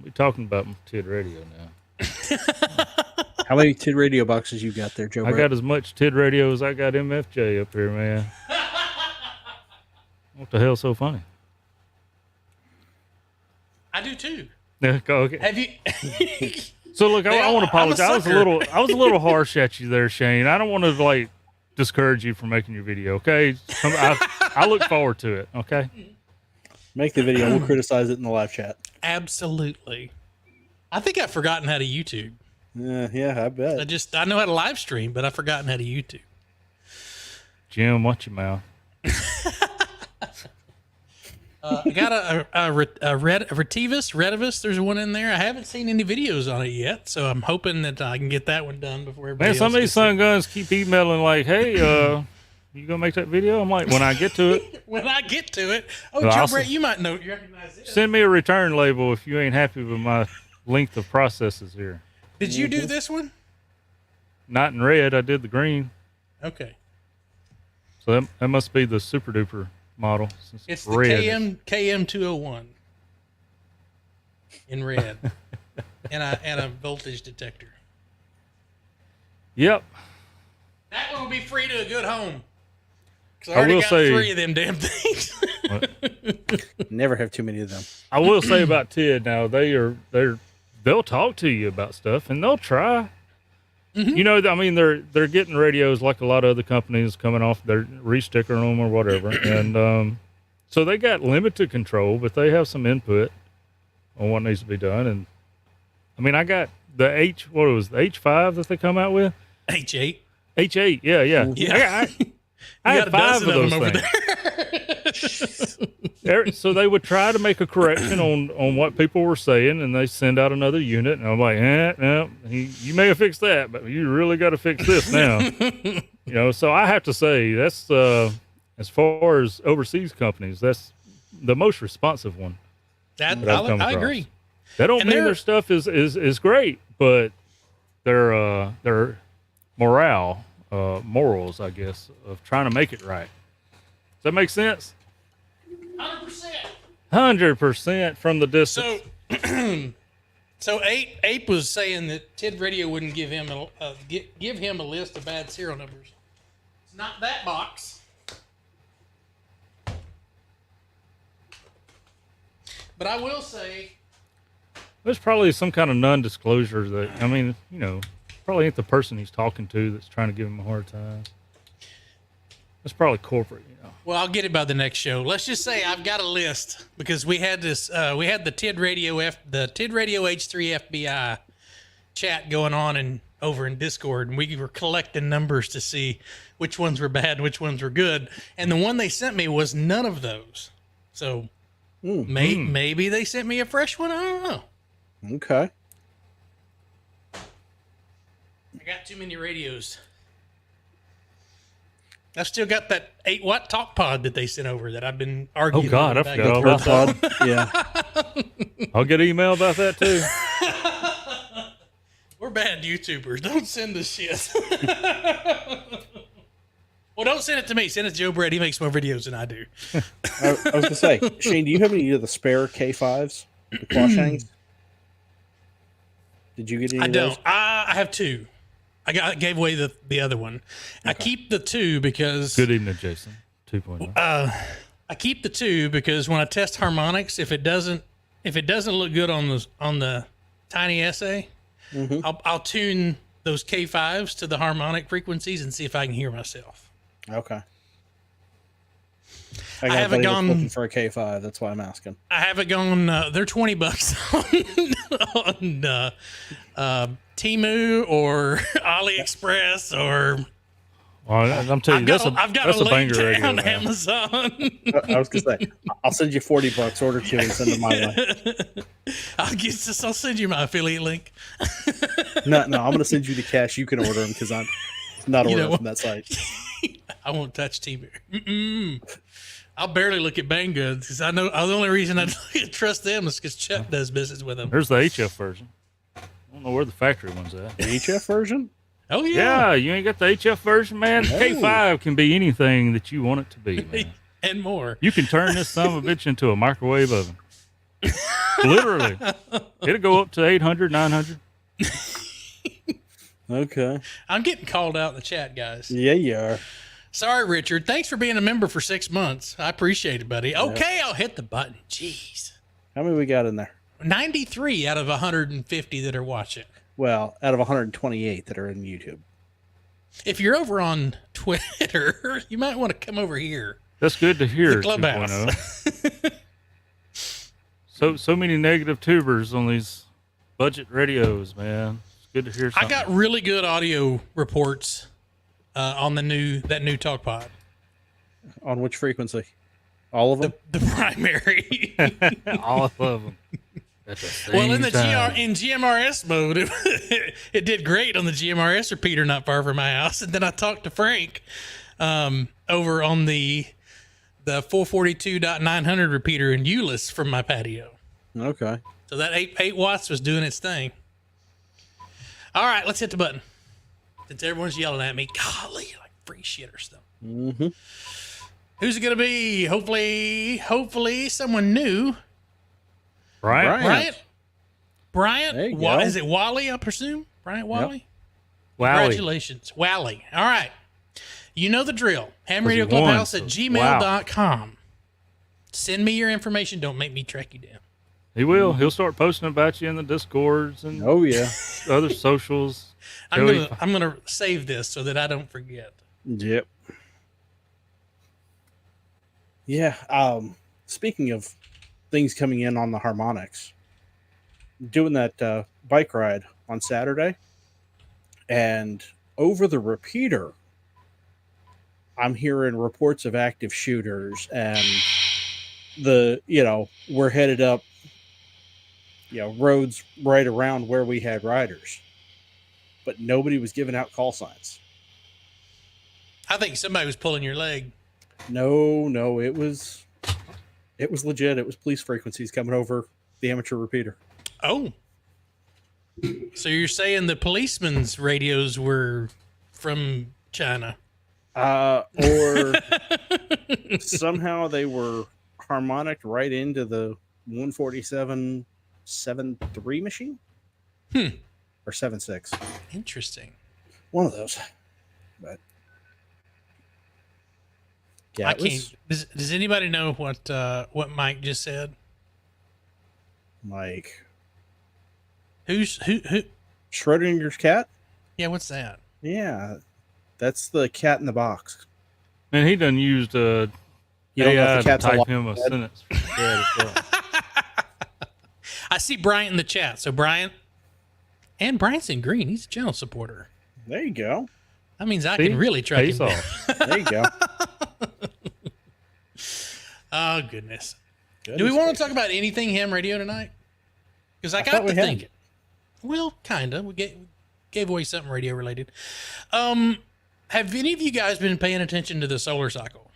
We're talking about TID radio now. How many TID radio boxes you got there, Joe? I got as much TID radio as I got MFJ up here, man. What the hell's so funny? I do too. Yeah, go, okay. Have you? So look, I want to I'm a apologize. sucker. I was a little harsh at you there, Shane. I don't want to like discourage you from making your video. Okay, I look forward to it. Okay. Make the video. We'll criticize it in the live chat. Absolutely. I think I've forgotten how to YouTube. Yeah, I bet. I know how to live stream, but I've forgotten how to YouTube. Jim, watch your mouth. I got a Retivus. There's one in there. I haven't seen any videos on it yet, so I'm hoping that I can get that one done before everybody Man, else some of these gets son guns keep emailing like, "Hey, you gonna make that video?" I'm like, when I get to it, it. When I get to it. Oh, Well, Joe also- Brett, you might recognize it. send me a return label if you ain't happy with my length of processes here. Did you do this one? Not in red. I did the green. Okay. So that must be the super duper model. Since It's the red. KM201 in red. and a voltage detector. Yep. That one will be free to a good home. Because I I already will got say- 3 of them damn things. Never have too many of them. I will say about Ted now, they'll talk to you about stuff and they'll try. You know, I mean, they're getting radios like a lot of other companies coming off, they're restickering them or whatever. And so they got limited control, but they have some input on what needs to be done. And I mean, I got the H5 that they come out with? H8. H8, yeah. Yeah. I You had got 5 a of dozen those over things. there. So they would try to make a correction on what people were saying, and they send out another unit, and I'm like, no, you may have fixed that, but you really got to fix this now. You know, so I have to say that's as far as overseas companies, that's the most responsive one. That, I've come I across. agree. That don't And mean they're- their stuff is great, but their morals, I guess, of trying to make it right. Does that make sense? 100%. 100% from the distance. So Ape was saying that Ted Radio wouldn't give him give him a list of bad serial numbers. It's not that box. But I will say, There's probably some kind of non-disclosure that, I mean, you know, probably ain't the person he's talking to that's trying to give him a hard time. It's probably corporate, you know. well, I'll get it by the next show. Let's just say I've got a list because we had this. We had the TID Radio H3 FBI chat going on over in Discord, and we were collecting numbers to see which ones were bad and which ones were good. And the one they sent me was none of those. So maybe they sent me a fresh one. I don't know. Okay. I got too many radios. I've still got that 8-watt talk pod that they sent over that I've been arguing. Oh, God, over I back forgot and all forth. about Yeah. I'll get an email about that too. We're bad YouTubers. Don't send us shit. Well, don't send it to me. Send it to Joe Brett. He makes more videos than I do. I was going to say, Shane, do you have any of the spare K5s? The Quashangs? Did you get any I of don't. those? I have 2. I gave away the other one. I keep the 2 because Good evening, Jason. 2.0. I keep the 2 because when I test harmonics, if it doesn't look good on the tiny essay, I'll tune those K5s to the harmonic frequencies and see if I can hear myself. Okay. I got a haven't buddy that's gone- looking for a K5. That's why I'm asking. I haven't gone. They're $20 on Temu or AliExpress or. Well, I'm telling you, that's I've got a a link banger radio. on man. Amazon. I was going to say, I'll send you $40, order 2 and send them my way. I'll send you my affiliate link. No, I'm going to send you the cash. You can order them because I'm not You know ordering what? from that site. I won't touch Temu. I'll barely look at Bang Goods because I know the only reason I trust them is because Chuck does business with them. There's the HF version. I don't know where the factory one's at. The HF version? Oh Yeah, you ain't got the HF version, man. K5 can be anything that you want it to be, man. and more. You can turn this son of a bitch into a microwave oven. Literally. It'll go up to 800, 900. Okay. I'm getting called out in the chat, guys. Yeah, you are. Sorry, Richard. Thanks for being a member for 6 months. I appreciate it, buddy. Okay, I'll hit the button. Jeez. How many we got in there? 93 out of 150 that are watching. Well, out of 128 that are in YouTube. If you're over on Twitter, you might want to come over here. That's good to hear. The Clubhouse. 2.0. So many negative tubers on these budget radios, man. It's good to hear I something. got really good audio reports on that new talk pod. On which frequency? All of them? The primary. all of them. At the same Well, in the time. in GMRS mode, it did great on the GMRS repeater not far from my house. And then I talked to Frank over on the 442.900 repeater in Euless from my patio. Okay. So that 8 watts was doing its thing. All right, let's hit the button. Since everyone's yelling at me, golly, like free shit or stuff. Mm-hmm. Who's it gonna be? Hopefully someone new. Right? Bryant. Bryant, There you go. is it Wally, I presume? Bryant Wally? Wowie. Congratulations. Wally. All right. You know the drill. he hamradioclubhouse won, at so- gmail.com. Send me your information. Don't make me track you down. He will. He'll start posting about you in the Discords and Oh yeah. other socials. I'm gonna save this so that I don't forget. Yep. Yeah. Speaking of things coming in on the harmonics, doing that bike ride on Saturday, and over the repeater, I'm hearing reports of active shooters, and we're headed up, roads right around where we had riders, but nobody was giving out call signs. I think somebody was pulling your leg. No, it was legit. It was police frequencies coming over the amateur repeater. Oh. So you're saying the policemen's radios were from China? Or somehow they were harmonic right into the 147.73 machine? Or 76. Interesting. One of those. But yeah, I can't. Does anybody know what Mike just said? Like Who? Schrodinger's cat? Yeah, what's that? Yeah. That's the cat in the box. Man, he done used You don't know AI if the to cat's type alive. him a sentence for dad as well. I see Bryant in the chat. So Bryant in green. He's a channel supporter. There you go. That means I See? can really track him Face down. off. There you go. Oh goodness. Do we want to talk about anything ham radio tonight? Because I got thought to we had. thinking. Well, kind of. We gave away something radio related. Have any of you guys been paying attention to the solar cycle?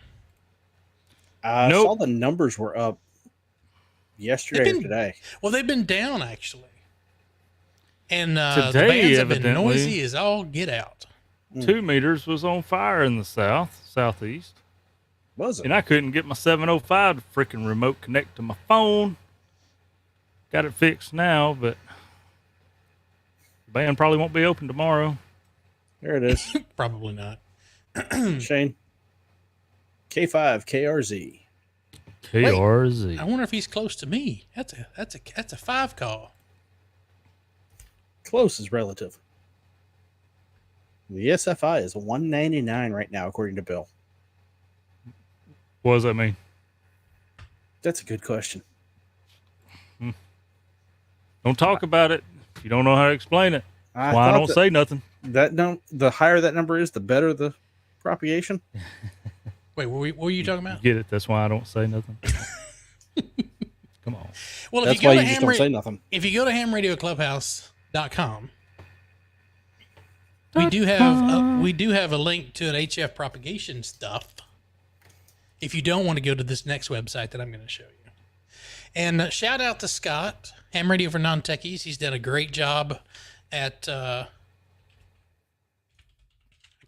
I Nope. saw the numbers were up yesterday or today. Well, they've been down actually. And the Today, bands have been evidently. noisy as all get out. 2 meters was on fire in the southeast. Was it? And I couldn't get my 705 to freaking remote connect to my phone. Got it fixed now, but the band probably won't be open tomorrow. There it is. Probably not. Shane. K5 KRZ. KRZ. I wonder if he's close to me. That's a 5 call. Close is relative. The SFI is $199 right now, according to Bill. What does that mean? That's a good question. Don't talk about it if you don't know how to explain it. Why I thought don't say nothing. the higher that number is, the better the propagation. Wait, what were you talking about? Get it? That's why I don't say nothing. Come on. Well, That's if you why go you to just don't say nothing. if you go to hamradioclubhouse.com, we do have a link to an HF propagation stuff. If you don't want to go to this next website that I'm going to show you. And shout out to Scott, Ham Radio for Non-Techies. He's done a great job at I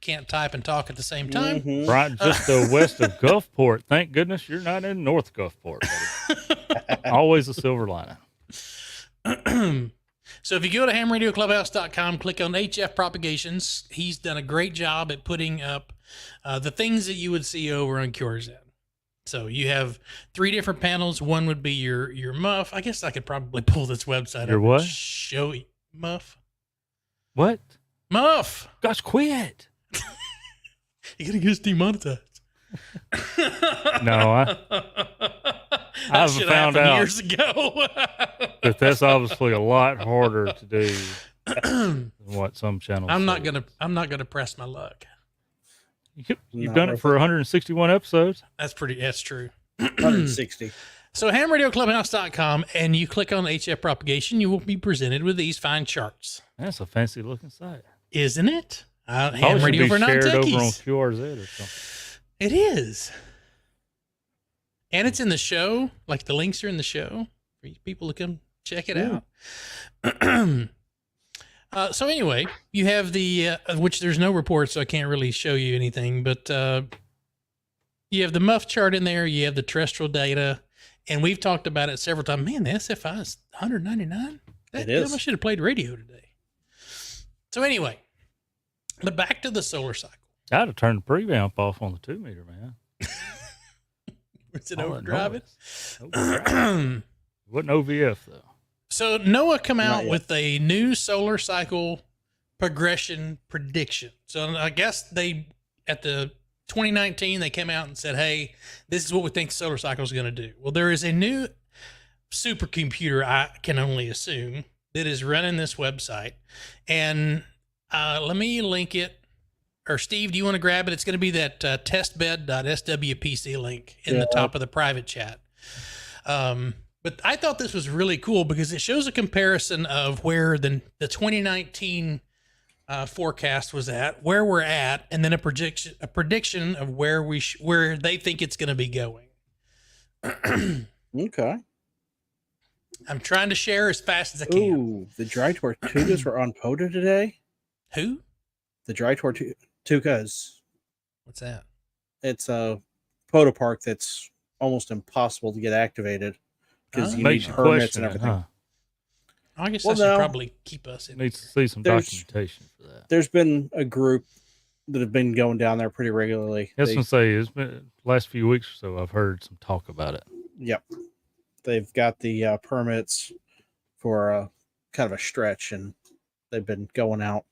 can't type and talk at the same time. Mhm. Right, just west of Gulfport. Thank goodness you're not in North Gulfport, buddy. Always a silver lining. So if you go to hamradioclubhouse.com, click on HF Propagations. He's done a great job at putting up the things that you would see over on CureZen. So you have 3 different panels. One would be your muff. I guess I could probably pull this website Your up. what? Show you. Muff. What? Muff. Gosh, quit. You're going to get us demonetized. No, I That should should found happened out years ago. that that's obviously a lot harder to do than what some channels. I'm not do. gonna press my luck. You've Not done it worth for 161 episodes. That's true. 160. So hamradioclubhouse.com, and you click on HF propagation, you will be presented with these fine charts. That's a fancy looking site. Isn't it? Probably Ham should radio be for shared over on non-techies. QRZ or something. It is. And it's in the show. Like the links are in the show for you people to come check it out. So anyway, you have the, which there's no report, so I can't really show you anything, but you have the muff chart in there. You have the terrestrial data, and we've talked about it several times. Man, the SFI is $199. It is. I should have played radio today. So anyway, but back to the solar cycle. I'd have turned the prevamp off on the 2 meter, man. Was it All that overdriving? noise. Overdrive. Wasn't OVF though. So NOAA come Not out yet. with a new solar cycle progression prediction. So I guess they, at the 2019, they came out and said, hey, this is what we think the solar cycle is going to do. Well, there is a new supercomputer, I can only assume, that is running this website. And let me link it. Or Steve, do you want to grab it? It's going to be that testbed.swpc link in the top of the private chat. But I thought this was really cool because it shows a comparison of where the 2019 forecast was at, where we're at, and then a prediction of where where they think it's going to be going. Okay. I'm trying to share as fast as I can. Ooh, the dry tortugas were on POTA today. Who? The dry tortugas. What's that? It's a POTA park that's almost impossible to get activated because you need Makes you permits question and it, everything. huh? I guess Well, I should no. probably keep us in. Needs to see some There's- documentation for that. There's been a group that have been going down there pretty regularly. That's what I'm saying. It's been last few weeks or so. I've heard some talk about it. Yep. They've got the permits for kind of a stretch, and they've been going out.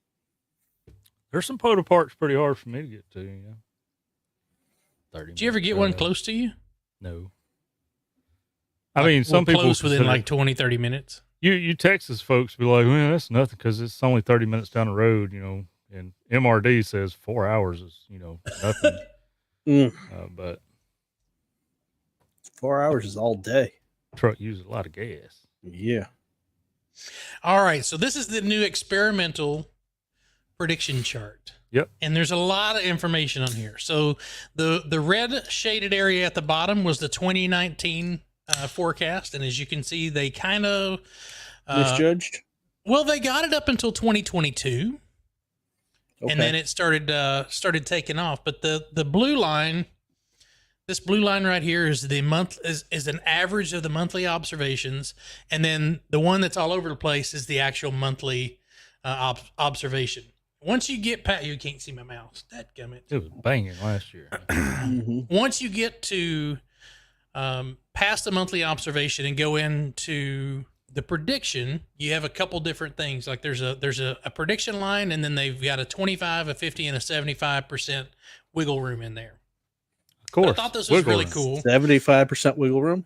There's some POTA parks pretty hard for me to get to. You know, 30 Did you ever minutes get one drive. close to you? No. I mean, some Well, people close within consider- like 20, 30 minutes. you Texas folks be like, well, that's nothing because it's only 30 minutes down the road, you know. And MRD says 4 hours is, you know, nothing. But 4 hours is all day. truck uses a lot of gas. Yeah. All right, so this is the new experimental prediction chart. Yep. And there's a lot of information on here. So the red shaded area at the bottom was the 2019 forecast, and as you can see, they kind of Misjudged. well, they got it up until 2022, Okay. and then it started taking off. But the blue line, this blue line right here is the month is an average of the monthly observations, and then the one that's all over the place is the actual monthly observation. Once you get past, you can't see my mouse. Dadgummit. It was banging last year. Mhm. Once you get to past the monthly observation and go into the prediction, you have a couple different things. Like there's a prediction line, and then they've got a 25, a 50, and a 75% wiggle room in there. Of course. But I thought this was Wiggle really room. cool. 75% wiggle room.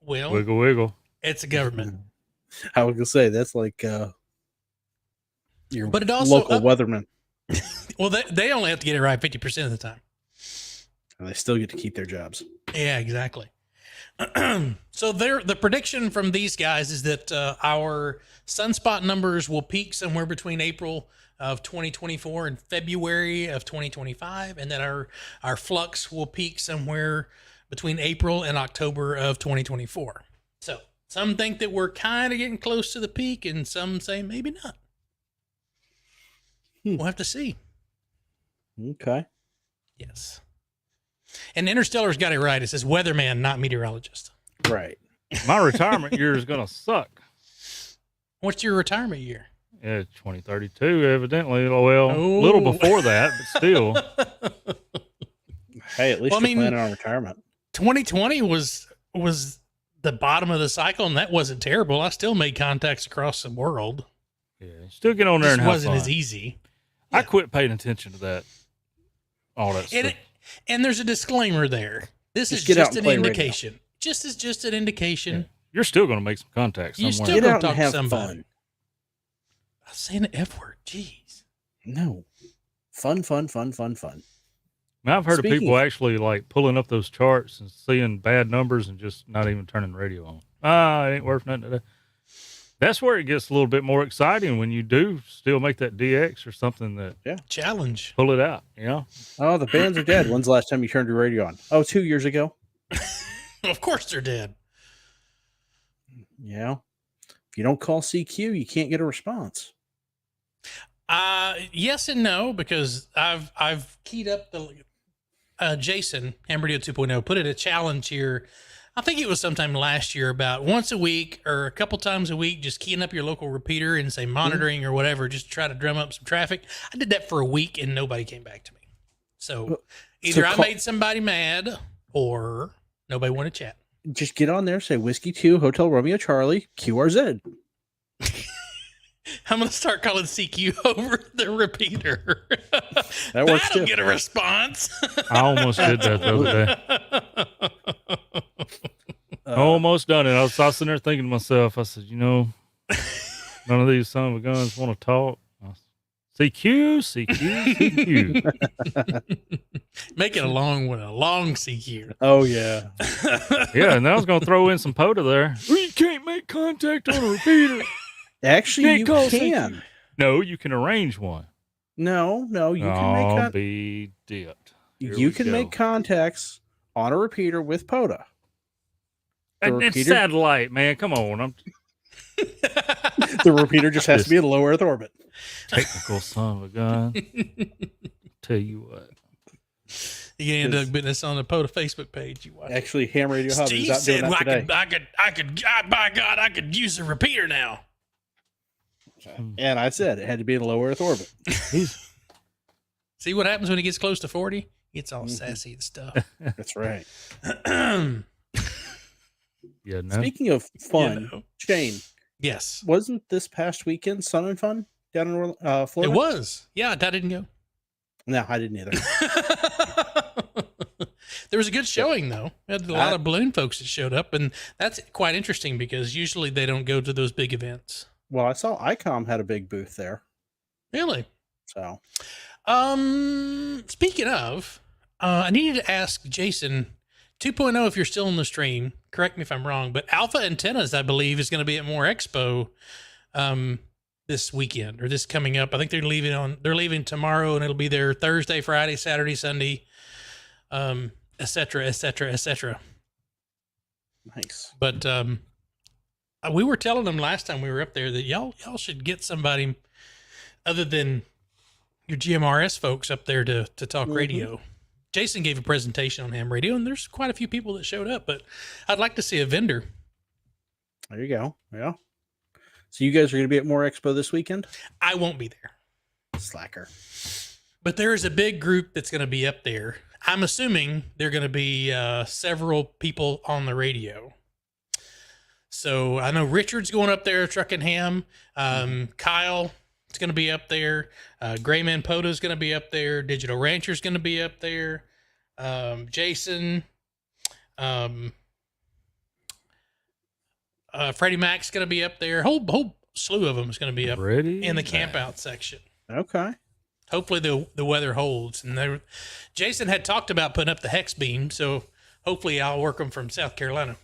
Well, Wiggle, wiggle. it's a government. I was gonna say that's like your But it also- local weatherman. Well, they only have to get it right 50% of the time. And they still get to keep their jobs. Yeah, exactly. So the prediction from these guys is that our sunspot numbers will peak somewhere between April of 2024 and February of 2025, and that our flux will peak somewhere between April and October of 2024. So some think that we're kind of getting close to the peak, and some say maybe not. We'll have to see. Okay. Yes. And Interstellar's got it right. It says weatherman, not meteorologist. Right. My retirement year is going to suck. What's your retirement year? Yeah, 2032, evidently. Well, a Oh. little before that, but still. Hey, at least Well, I you're mean- planning on retirement. 2020 was the bottom of the cycle, and that wasn't terrible. I still made contacts across the world. Yeah, still get on there It and have wasn't fun. as easy. I quit paying attention to that. All that stuff. And there's a disclaimer there. This Just is get out just and an play radio. indication. Just an indication. Yeah. You're still going to make some contacts You somewhere. still- Get go out talk and to have somebody. fun. I'm saying the F word. Jeez. No. Fun. Now, I've heard Speaking of people of- actually like pulling up those charts and seeing bad numbers and just not even turning the radio on. It ain't worth nothing today. That's where it gets a little bit more exciting when you do still make that DX or something that Challenge. pull it out, you know? Oh, the bands are dead. When's the last time you turned your radio on? Oh, 2 years ago. Of course they're dead. Yeah. If you don't call CQ, you can't get a response. Yes and no, because I've keyed up the Jason Ham Radio 2.0 put it a challenge here I think it was sometime last year, about once a week or a couple times a week, just keying up your local repeater and say monitoring or whatever, just to try to drum up some traffic. I did that for a week and nobody came back to me. So either I made somebody mad or nobody wanted to chat. Just get on there, say Whiskey 2, Hotel Romeo Charlie, QRZ. I'm going to start calling CQ over the repeater. That works That'll too. get a response. I almost did that the other day. Almost done it. I was sitting there thinking to myself, I said, none of these son of a guns want to talk. CQ, CQ, CQ. Make it a long one, a long CQ. Oh, yeah. Yeah, and I was going to throw in some POTA there. You can't make contact on a repeater. Actually, you call can. No, you can arrange one. No, you can Oh, make be dipped. you can make contacts on a repeater with POTA. It's satellite, man. Come on. The repeater just has to be in low Earth orbit. Technical son of a gun. Tell you what. You can end up putting this on the POTA Facebook page. You watch. Actually, Ham Radio Hub Steve is out doing said, that today. by God, I could use a repeater now. And I said it had to be in low Earth orbit. See what happens when he gets close to 40? It's all sassy and stuff. That's right. Yeah, no. Speaking of fun, Shane, Yes. wasn't this past weekend Sun and Fun down in Florida? It was. Yeah, I didn't go. No, I didn't either. There was a good showing, though. We had a lot of balloon folks that showed up, and that's quite interesting because usually they don't go to those big events. Well, I saw ICOM had a big booth there. Really? So, speaking of, I needed to ask Jason 2.0 if you're still in the stream. Correct me if I'm wrong, but Alpha Antennas, I believe, is going to be at More Expo this weekend or this coming up. I think they're leaving tomorrow, and it'll be there Thursday, Friday, Saturday, Sunday, et cetera, et cetera, et cetera. nice. But we were telling them last time we were up there that y'all should get somebody other than your GMRS folks up there to talk radio. Jason gave a presentation on ham radio, and there's quite a few people that showed up, but I'd like to see a vendor. There you go. Yeah. So you guys are going to be at More Expo this weekend? I won't be there, Slacker. but there is a big group that's going to be up there. I'm assuming they're going to be several people on the radio. So I know Richard's going up there, trucking ham. Kyle is going to be up there. Grayman Poda is going to be up there. Digital Rancher's going to be up there. Jason. Freddie Mac's going to be up there. Whole slew of them is going to be up in the camp out section. Okay. Hopefully the weather holds. And Jason had talked about putting up the hex beam, so hopefully I'll work them from South Carolina.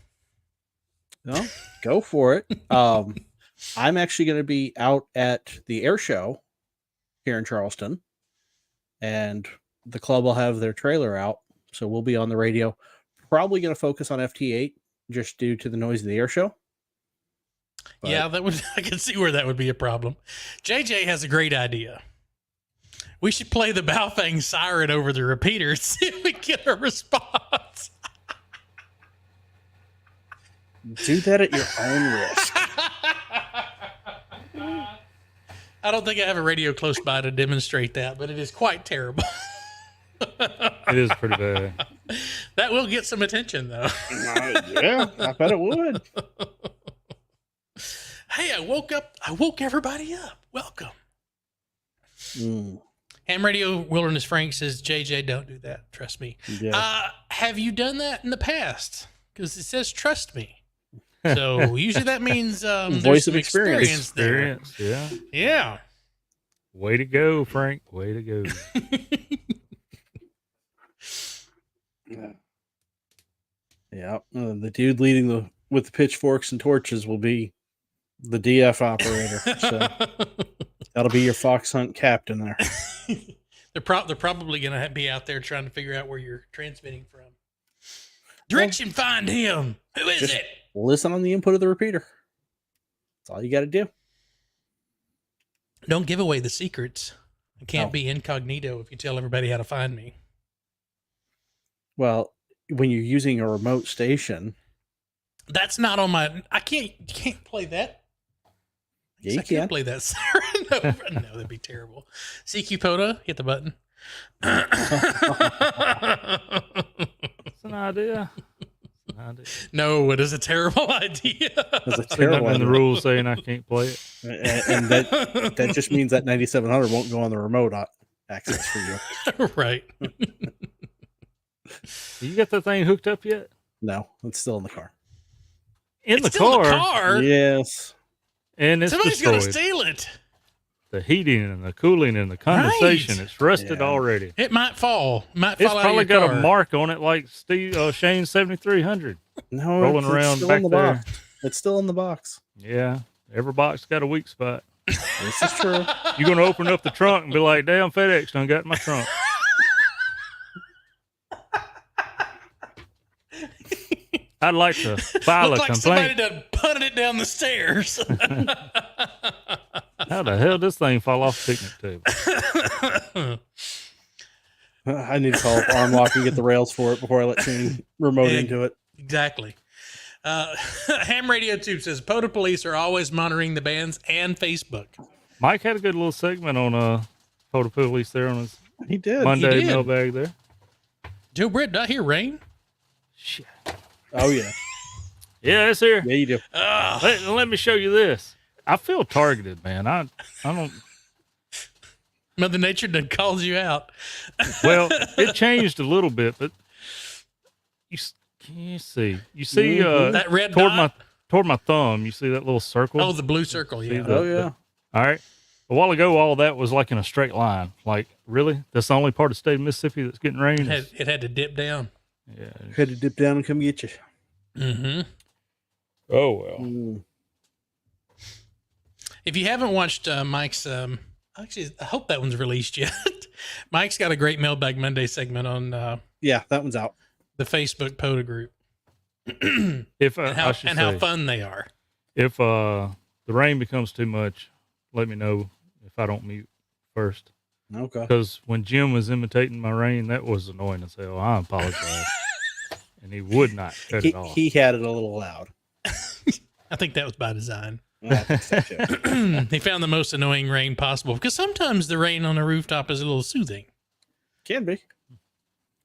Well, go for it. I'm actually going to be out at the air show here in Charleston, and the club will have their trailer out, so we'll be on the radio. Probably going to focus on FT8 just due to the noise of the air show. But yeah, I can see where that would be a problem. JJ has a great idea. We should play the Baofeng siren over the repeater and see if we get a response. do that at your own risk. I don't think I have a radio close by to demonstrate that, but it is quite terrible. It is pretty bad. That will get some attention, though. Yeah, I bet it would. Hey, I woke everybody up. Welcome. Mm, Ham Radio Wilderness Frank says, JJ, don't do that. Trust me. yeah. Have you done that in the past? Because it says, trust me. So usually that means there's Voice some of experience. there. Yeah. Yeah. Way to go, Frank. Way to go. Yeah. The dude leading with the pitchforks and torches will be the DF operator. So that'll be your fox hunt captain there. They're probably going to be out there trying to figure out where you're transmitting from. Direction, find him. Who is Just it? listen on the input of the repeater. That's all you got to do. Don't give away the secrets. I can't No. be incognito if you tell everybody how to find me. Well, when you're using a remote station, That's not on my. I can't. You can't play that. Yeah, you I can't can. play that. no, that'd be terrible. CQ Poda, hit the button. It's an idea. It's an idea. No, it is a terrible idea. That's a See terrible nothing in the idea. rules saying I can't play it. And that just means that 9700 won't go on the remote access for you. right. You got that thing hooked up yet? No, it's still in the car. In the It's still car, in the car. Yes. and it's Somebody's gonna destroyed. steal it. The heating and the cooling and the condensation, Right. it's rusted Yeah. already. It might fall. Might It's fall out probably of your got car. a mark on it like Shane's 7300 No, rolling it's around still back in the there. box. It's still in the box. Yeah, every box got a weak spot. This is true. You're gonna open up the trunk and be like, "Damn, FedEx done got in my trunk." I'd like to file Looked a like somebody complaint. done punted it down the stairs. How the hell this thing fall off the picnic table? I need to call up Armlock and get the rails for it before I let Shane remote Yeah. into it. Exactly. Ham Radio Tube says Poda Police are always monitoring the bands and Facebook. Mike had a good little segment on Photo Police there on his He did. Monday did. mailbag there. Joe Britt, did I hear rain? Shit. Oh, yeah. Yeah, it's here. Yeah, you do. Let me show you this. I feel targeted, man. I don't. Mother Nature done calls you out. Well, it changed a little bit, but can you see? You see That red dot? toward my thumb. You see that little circle? Oh, the blue circle. See Yeah. the- Oh, yeah. All right. A while ago, all that was like in a straight line. Like, really? That's the only part of the state of Mississippi that's getting rain? It had to dip down. Yeah. Had to dip down and come get you. Mm-hmm. Oh, well. Mm. If you haven't watched Mike's, actually, I hope that one's released yet. Mike's got a great Mailbag Monday segment on Yeah, that one's out. the Facebook Poda group If and I should how say, fun they are. if the rain becomes too much, let me know if I don't mute first. Okay. Because when Jim was imitating my rain, that was annoying as hell. I apologize. And he would not cut it off. He had it a little loud. I think that was by design. I think so, too. He found the most annoying rain possible because sometimes the rain on the rooftop is a little soothing. Can be.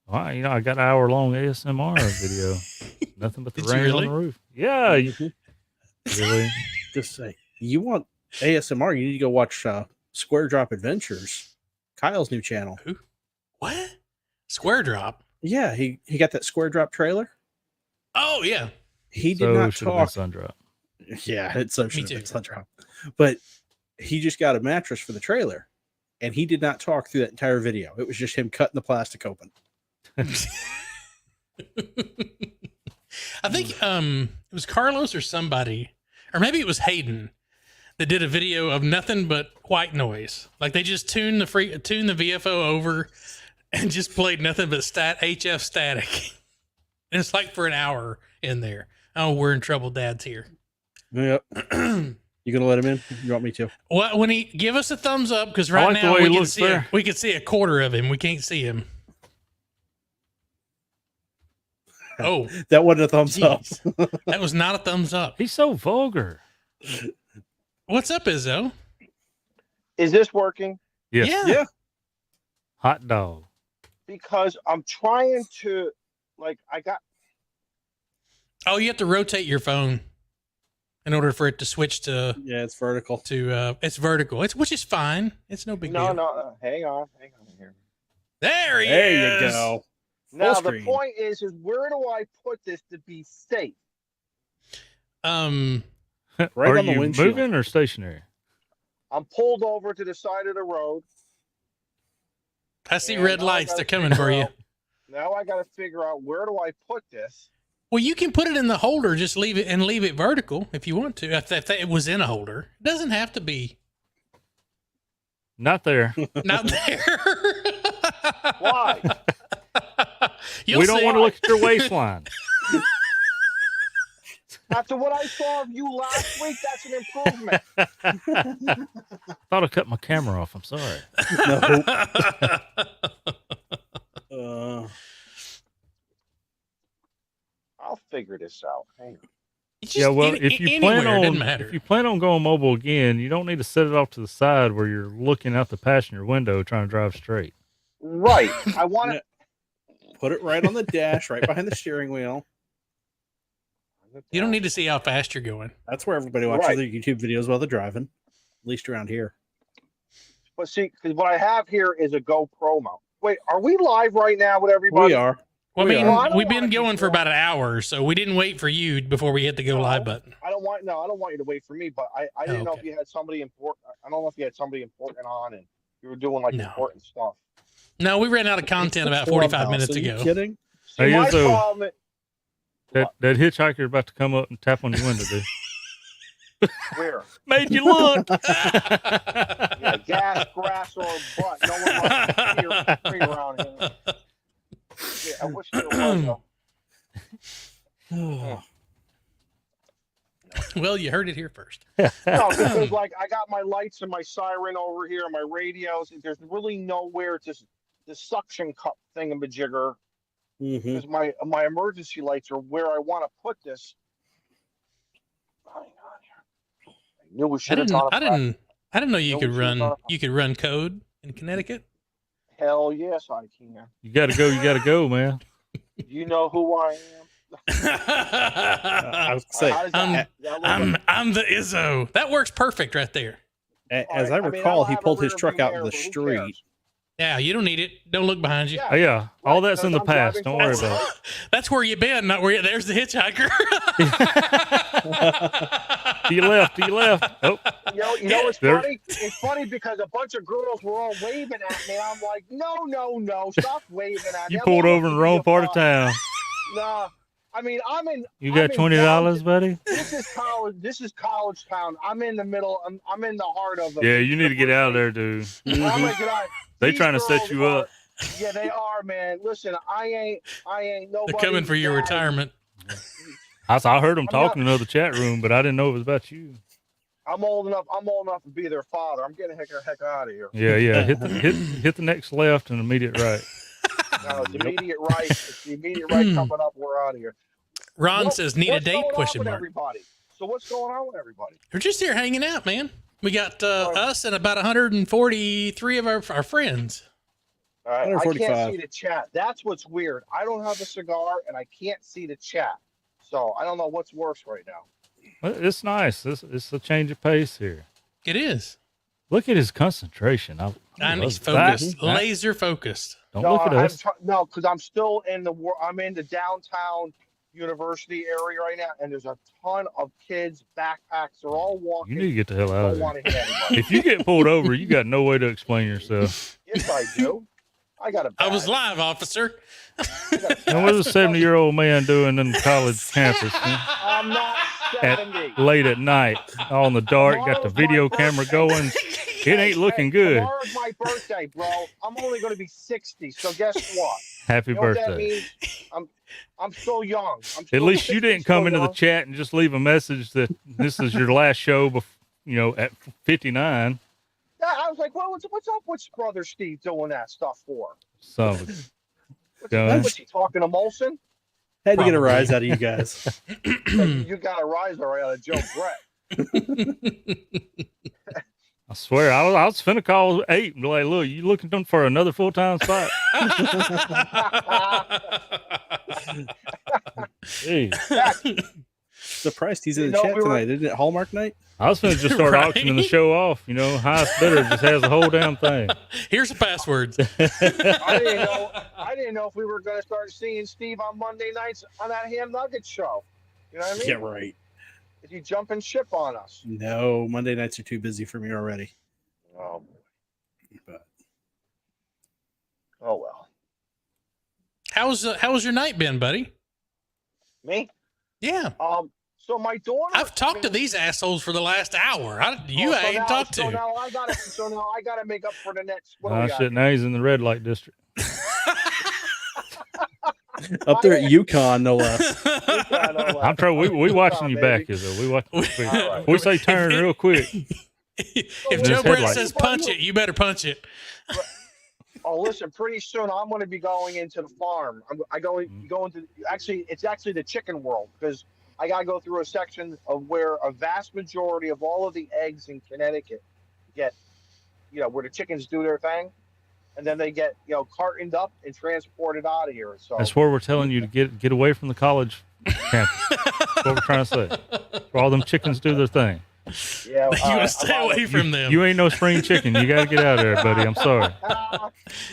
Well, I got an hour-long ASMR video. Nothing but the Did you rain really? on the roof. Yeah, really. Just say, you want ASMR, you need to go watch Square Drop Adventures, Kyle's new channel. What? Square drop? Yeah, he got that Square Drop trailer. Oh, yeah. He did So not should have been talk. sun drop. Yeah, it's so Me should have too. been Sundrop. But he just got a mattress for the trailer, and he did not talk through that entire video. It was just him cutting the plastic open. I think it was Carlos or somebody, or maybe it was Hayden, that did a video of nothing but white noise. Like they just tuned the VFO over and just played nothing but HF static. And it's like for an hour in there. Oh, we're in trouble. Dad's here. Yep. You gonna let him in? You want me to? Well, when he give us a thumbs up, because I right like the now way he we can looks see there. we can see a quarter of him. We can't see him. Oh, That wasn't a thumbs up. jeez. That was not a thumbs up. He's so vulgar. What's up, Izzo? Is this working? Yes. Yeah. Yeah. Hot dog. Because I'm trying to, Oh, you have to rotate your phone in order for it to switch to Yeah, it's vertical. it's vertical. Which is fine. It's no big deal. no. Hang on here. There he There is. you go. Now Full the screen. point is where do I put this to be safe? Right Are on the you windshield. moving or stationary? I'm pulled over to the side of the road. I see and red now I lights. gotta They're coming for figure you. out- Now I got to figure out where do I put this. Well, you can put it in the holder. Just leave it vertical if you want to. If it was in a holder, it doesn't have to be Not there. not there. Why? You'll We don't see. want to look at your waistline. After what I saw of you last week, that's an improvement. Thought I cut my camera off. I'm sorry. No. I'll figure this out. Hang on. It's just Yeah, well, if you anywhere, plan it doesn't on matter. if you plan on going mobile again, you don't need to set it off to the side where you're looking out the passenger window trying to drive straight. Right. I want to. Put it right on the dash, right behind the steering wheel. You don't need to see how fast you're going. That's where everybody watches Right. their YouTube videos while they're driving, at least around here. But see, because what I have here is a GoPro mount. Wait, are we live right now with everybody? We are. Well, I We mean, are. Well, I don't we've been wanna be going for wrong. about an hour, so we didn't wait for you before we hit the go No. live button. I don't want you to wait for me, but I didn't know if okay. you had somebody important. I don't know if you had somebody important on and you were doing like No. important stuff. No, we ran out of content about 45 minutes Are you ago. kidding? See, Hey, my Izzo. problem. That hitchhiker about to come up and tap on your window, dude. Where? Made you look. Yeah, gas, grass, or butt. No one wants to hear free around here. Yeah, I wish there was. Well, you heard it here first. No, because like I got my lights and my siren over here, my radios. There's really nowhere to the suction cup thingamajigger Mm-hmm. because my emergency lights are where I want to put this. Hang on here. I knew we should have done I didn't know you No, could we should've done run run code in Connecticut. Hell yes, I can. You gotta go, man. You know who I am. I was gonna How say, does that look like? I'm the Izzo. That works perfect right there. as All I right, recall, don't he have a pulled his rear truck view out mirror, in the but who street. cares? Yeah, you don't need it. Don't look behind you. Yeah. Oh yeah, all Right, that's in the because I'm past. driving Don't worry forward. about it. That's where you been, not where you. There's the hitchhiker. To your left. Oh, You know what's There- funny? It's funny because a bunch of girls were all waving at me. I'm like, no, stop waving at me. you I'm pulled old over in enough the to wrong be part a of father. town. Nah, I mean, You I'm got in $20, buddy? This is college. This is college town. I'm in the middle. I'm in the heart of the. Yeah, you need to get out of there, dude. I'm gonna get out. They These trying to set girls you are- up. Yeah, they are, man. Listen, I ain't nobody. They're coming for your guy. retirement. I heard them I'm not- talking in another chat room, but I didn't know it was about you. I'm old enough to be their father. I'm getting the heck out of here. Yeah. Hit the next left and immediate right. No, it's immediate right. It's the immediate right coming up. We're out of here. Ron What- says, "Need a what's date?" going on Question with mark. everybody? So what's going on with everybody? We're just here hanging out, man. We got us and about 143 of our friends. All right, I 145. can't see the chat. That's what's weird. I don't have a cigar and I can't see the chat. So I don't know what's worse right now. Well, it's nice. It's a change of pace here. It is. Look at his concentration. I And he's love that. focused, laser focused. Don't look at us. Because I'm still in I'm in the downtown university area right now, and there's a ton of kids, backpacks. They're all walking. You need to get the hell out Don't of want there. to hit anybody. If you get pulled over, you got no way to explain yourself. Yes, I do. I got a I was badge. live, officer. And what is a 70-year-old man doing in the college campus I'm not 70. late at night, all in the dark, got the video camera going? It ain't looking good. Tomorrow's my birthday, bro. I'm only going to be 60. So guess what? Happy You know what that birthday. means? I'm still young. At least you didn't come into the chat and just leave a message that this is your last show, at 59. Yeah, I was like, well, what's up with brother Steve doing that stuff for? So, What's he talking to Molson? Had to get a Probably. rise out of you guys. You got a rise already out of Joe Brett. I swear, I was finna call 8 and be like, look, you looking for another full-time spot? Hey, Surprised he's in You the know, chat we were- tonight. Isn't it Hallmark night? I was finna just start Right. auctioning the show off. Highest bidder just has the whole damn thing. Here's the passwords. I didn't know if we were going to start seeing Steve on Monday nights on that Ham Nugget show. You know what I mean? Yeah, right. Is he jumping ship on us? No, Monday nights are too busy for me already. Oh, But oh well. How's your night been, buddy? Me? Yeah, So my daughter. I've talked to these assholes for the last hour. You So ain't now- talked So to. now I got to make up for the next. What do we Oh, got? shit, now he's in the red light district. up there at Yukon, no less. I'm trying. We watching you back, Izzo. We watch. right. We say turn real quick. If This Joe Brett headlight. says punch it, you better punch it. Oh, listen! Pretty soon I'm going to be going into the farm. I going to actually it's actually the chicken world because I got to go through a section of where a vast majority of all of the eggs in Connecticut get, where the chickens do their thing, and then they get, cartoned up and transported out of here. So That's where we're telling you to get away from the college campus. That's what we're trying to say. Where all them chickens do their thing. yeah, You gotta stay away from them. You ain't no spring chicken. You got to get out of there, buddy. I'm sorry.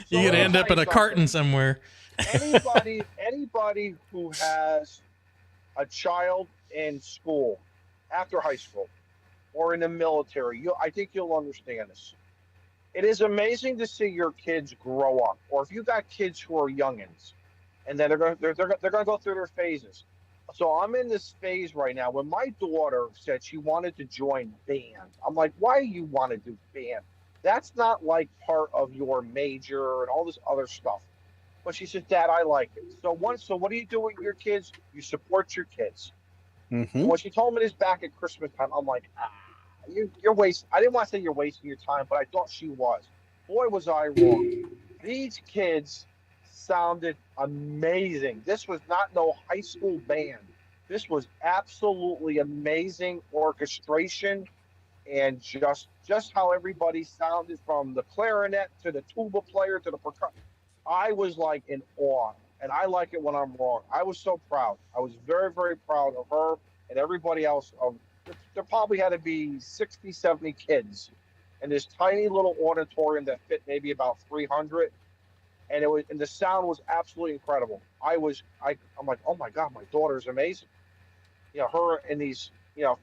You're gonna end up in a carton somewhere. Anybody who has a child in school, after high school, or in the military, I think you'll understand this. It is amazing to see your kids grow up, or if you got kids who are youngins, and then they're gonna go through their phases. So I'm in this phase right now. When my daughter said she wanted to join band, I'm like, why do you want to do band? That's not like part of your major and all this other stuff. But she said, Dad, I like it. So what do you do with your kids? You support your kids. Mm-hmm. When she told me this back at Christmas time, I'm like, you're wasting. I didn't want to say you're wasting your time, but I thought she was. Boy, was I wrong. These kids sounded amazing. This was not no high school band. This was absolutely amazing orchestration, and just how everybody sounded, from the clarinet to the tuba player to the percussion. I was like in awe, and I like it when I'm wrong. I was so proud. I was very, very proud of her and everybody else. There probably had to be 60, 70 kids in this tiny little auditorium that fit maybe about 300. And the sound was absolutely incredible. I'm like, oh my God, my daughter's amazing. Her and these,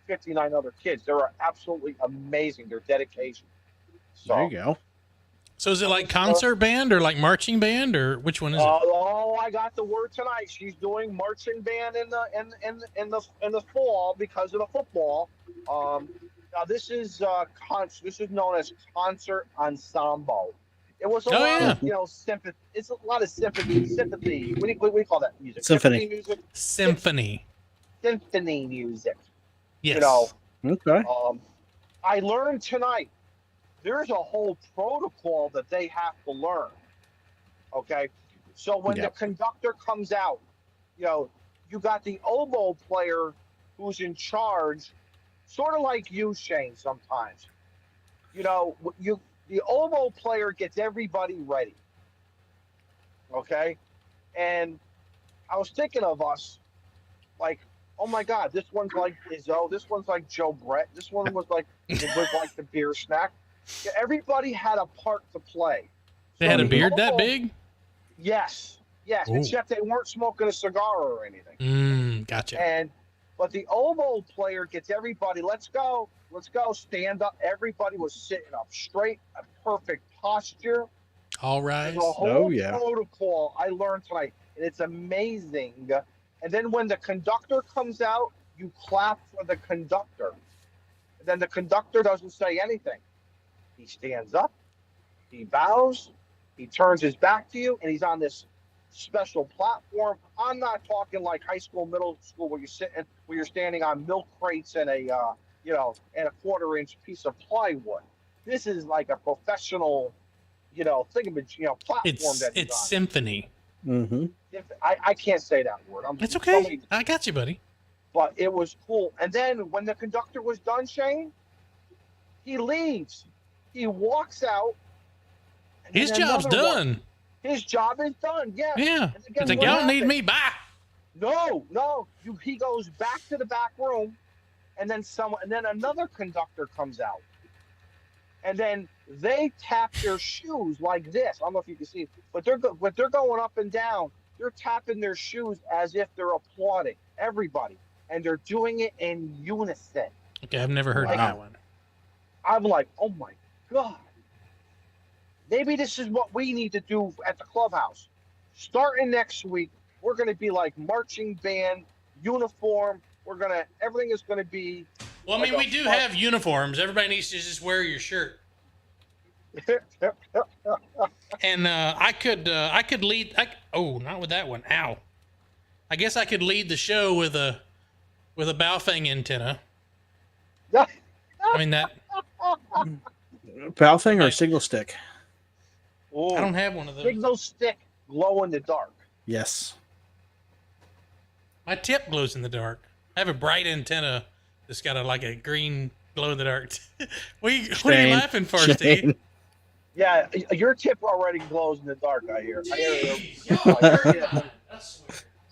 59 other kids, they're absolutely amazing. Their dedication. So, There you go. So is it like concert band or like marching band, or which one is it? Oh, I got the word tonight. She's doing marching band in the fall because of the football. Now this is known as concert ensemble. It was a lot of sympathy. It's a lot of sympathy. Sympathy. What do we call that music? Symphony music. Symphony. Symphony music. Yes. Okay. I learned tonight. There's a whole protocol that they have to learn. Okay, so when the conductor comes out, you got the oboe player who's in charge, sort of like you, Shane. Sometimes, the oboe player gets everybody ready. Okay, and I was thinking of us, like, oh my God, this one's like Izzo, this one's like Joe Brett, this one was like the beer snack. Yeah, everybody had a part to play. They had a beard that big? Yes. Ooh. Except they weren't smoking a cigar or anything. Gotcha. But the oboe player gets everybody, let's go, stand up. Everybody was sitting up straight, a perfect posture. All right. There's a whole protocol I learned tonight, and it's amazing. And then when the conductor comes out, you clap for the conductor. And then the conductor doesn't say anything. He stands up, he bows, he turns his back to you, and he's on this special platform. I'm not talking like high school, middle school, where you're standing on milk crates and and a 1/4-inch piece of plywood. This is like a professional, platform It's on. symphony. Mm-hmm. I can't say that word. It's okay. I got you, buddy. But it was cool. And then when the conductor was done, Shane, he leaves. He walks out. His job's done. His job is done. Yeah. Yeah. It's like, y'all don't need me. Bye. No. He goes back to the back room, and then another conductor comes out, and then they tap their shoes like this. I don't know if you can see, but they're going up and down. They're tapping their shoes as if they're applauding everybody, and they're doing it in unison. Okay, I've never heard of that one. I'm like, oh my God. Maybe this is what we need to do at the clubhouse. Starting next week, we're going to be like marching band, uniform. Everything is going to be. Well, I mean, we do have uniforms. Everybody needs to just wear your shirt. And I could lead. Not with that one. Ow. I guess I could lead the show with a Baofeng antenna. I mean that. Baofeng or signal stick? Ooh, I don't have one of those. signal stick, glow in the dark. Yes. My tip glows in the dark. I have a bright antenna that's got like a green glow in the dark. What are you laughing for, Steve? Yeah, your tip already glows in the dark. I hear.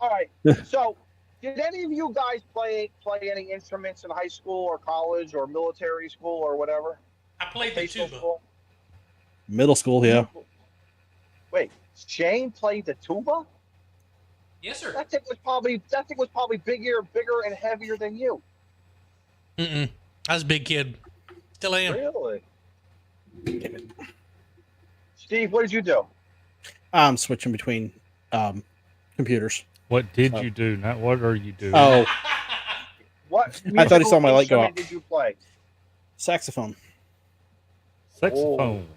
All right. So, did any of you guys play any instruments in high school or college or military school or whatever? I played the Vocational tuba. school? Middle school, yeah. Wait, Shane played the tuba? Yes, sir. That thing was probably bigger and heavier than you. I was a big kid. Still am. Really? Steve, what did you do? I'm switching between computers. What did you do? Not what are you doing? Oh, What? I thought he saw my light go instrument up. Did you play? Saxophone. Saxophone.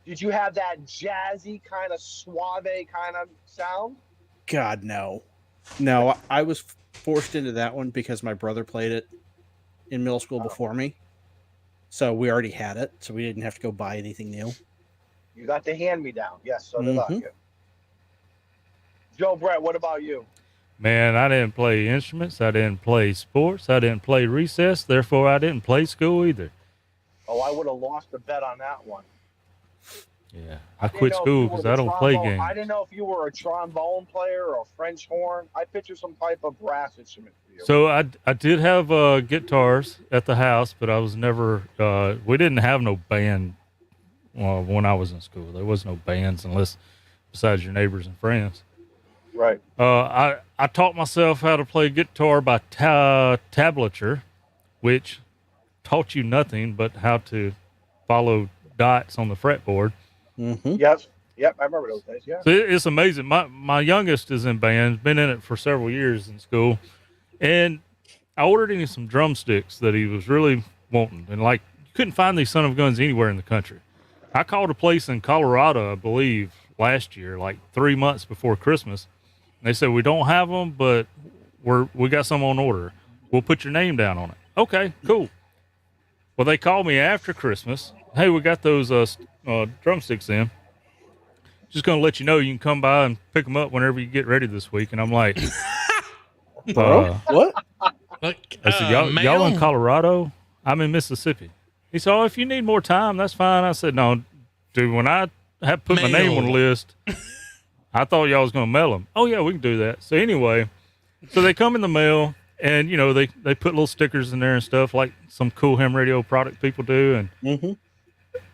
Did you have that jazzy kind of suave kind of sound? God, no. No, I was forced into that one because my brother played it in middle school before me. So we already had it, so we didn't have to go buy anything new. You got the hand-me-down. Yes, so did I. Joe Brett, what about you? Man, I didn't play instruments. I didn't play sports. I didn't play recess. Therefore, I didn't play school either. Oh, I would have lost a bet on that one. Yeah, I quit school because I don't play games. I didn't know if you were a trombone player or a French horn. I picture some type of brass instrument for you. So I did have guitars at the house, but I was never. We didn't have no band when I was in school. There was no bands unless besides your neighbors and friends. Right. I taught myself how to play guitar by tablature, which taught you nothing but how to follow dots on the fretboard. Yep, I remember those days. Yeah. So it's amazing. My youngest is in bands, been in it for several years in school, and I ordered him some drumsticks that he was really wanting, and like you couldn't find these son of guns anywhere in the country. I called a place in Colorado, I believe, last year, like 3 months before Christmas. They said, we don't have them, but we got some on order. We'll put your name down on it. Okay, cool. Well, they called me after Christmas. Hey, we got those drumsticks in. Just going to let you know you can come by and pick them up whenever you get ready this week. And I'm like, What? Look, I said, y'all in Colorado? I'm in Mississippi. He said, oh, if you need more time, that's fine. I said, no, dude, when I have put my name on the list, I thought y'all was going to mail them. Oh, yeah, we can do that. So anyway, so they come in the mail, and, you know, they put little stickers in there and stuff like some cool ham radio product people do. And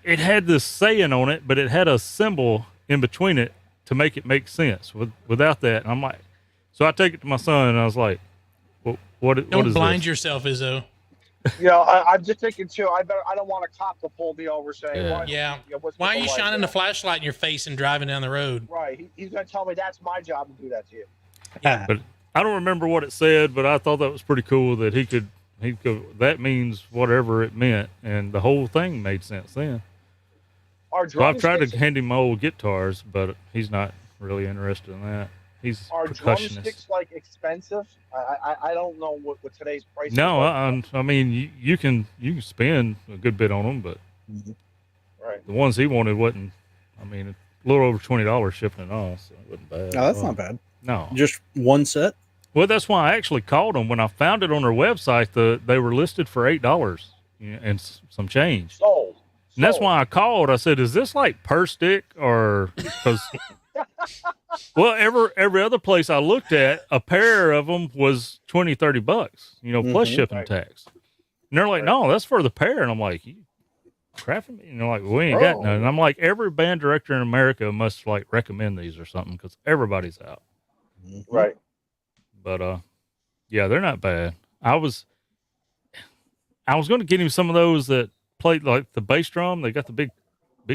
it had this saying on it, but it had a symbol in between it to make it make sense without that. And I'm like, so I take it to my son, and I was like, well, what is Don't blind this? yourself, Izzo. You know, I'm just thinking too. I don't want a cop to pull me over saying, Yeah. what's Why are with you the light shining there? the flashlight in your face and driving down the road? Right. He's going to tell me that's my job to do that to you. But I don't remember what it said, but I thought that was pretty cool that he'd go, that means whatever it meant. And the whole thing made sense then. So I've tried to hand him my old guitars, but he's not really interested in that. He's Are percussionist. drumsticks like expensive? I don't know what today's price is. No, I mean you can spend a good bit on them, but right. the ones he wanted wasn't. I mean, a little over $20 shipping and all, so it wasn't bad. No, that's not bad. No, Just one set? well, that's why I actually called them when I found it on their website. They were listed for $8 and some change. Sold. And that's why I called. I said, "Is this like per stick or because?" Well, every other place I looked at, a pair of them was $20-$30, you know, plus shipping tax. And they're like, "No, that's for the pair." And I'm like, "You crapping me?" And they're like, "We ain't got none." And I'm like, "Every band director in America must like recommend these or something because everybody's out." Right. But yeah, they're not bad. I was going to get him some of those that play like the bass drum. They got the big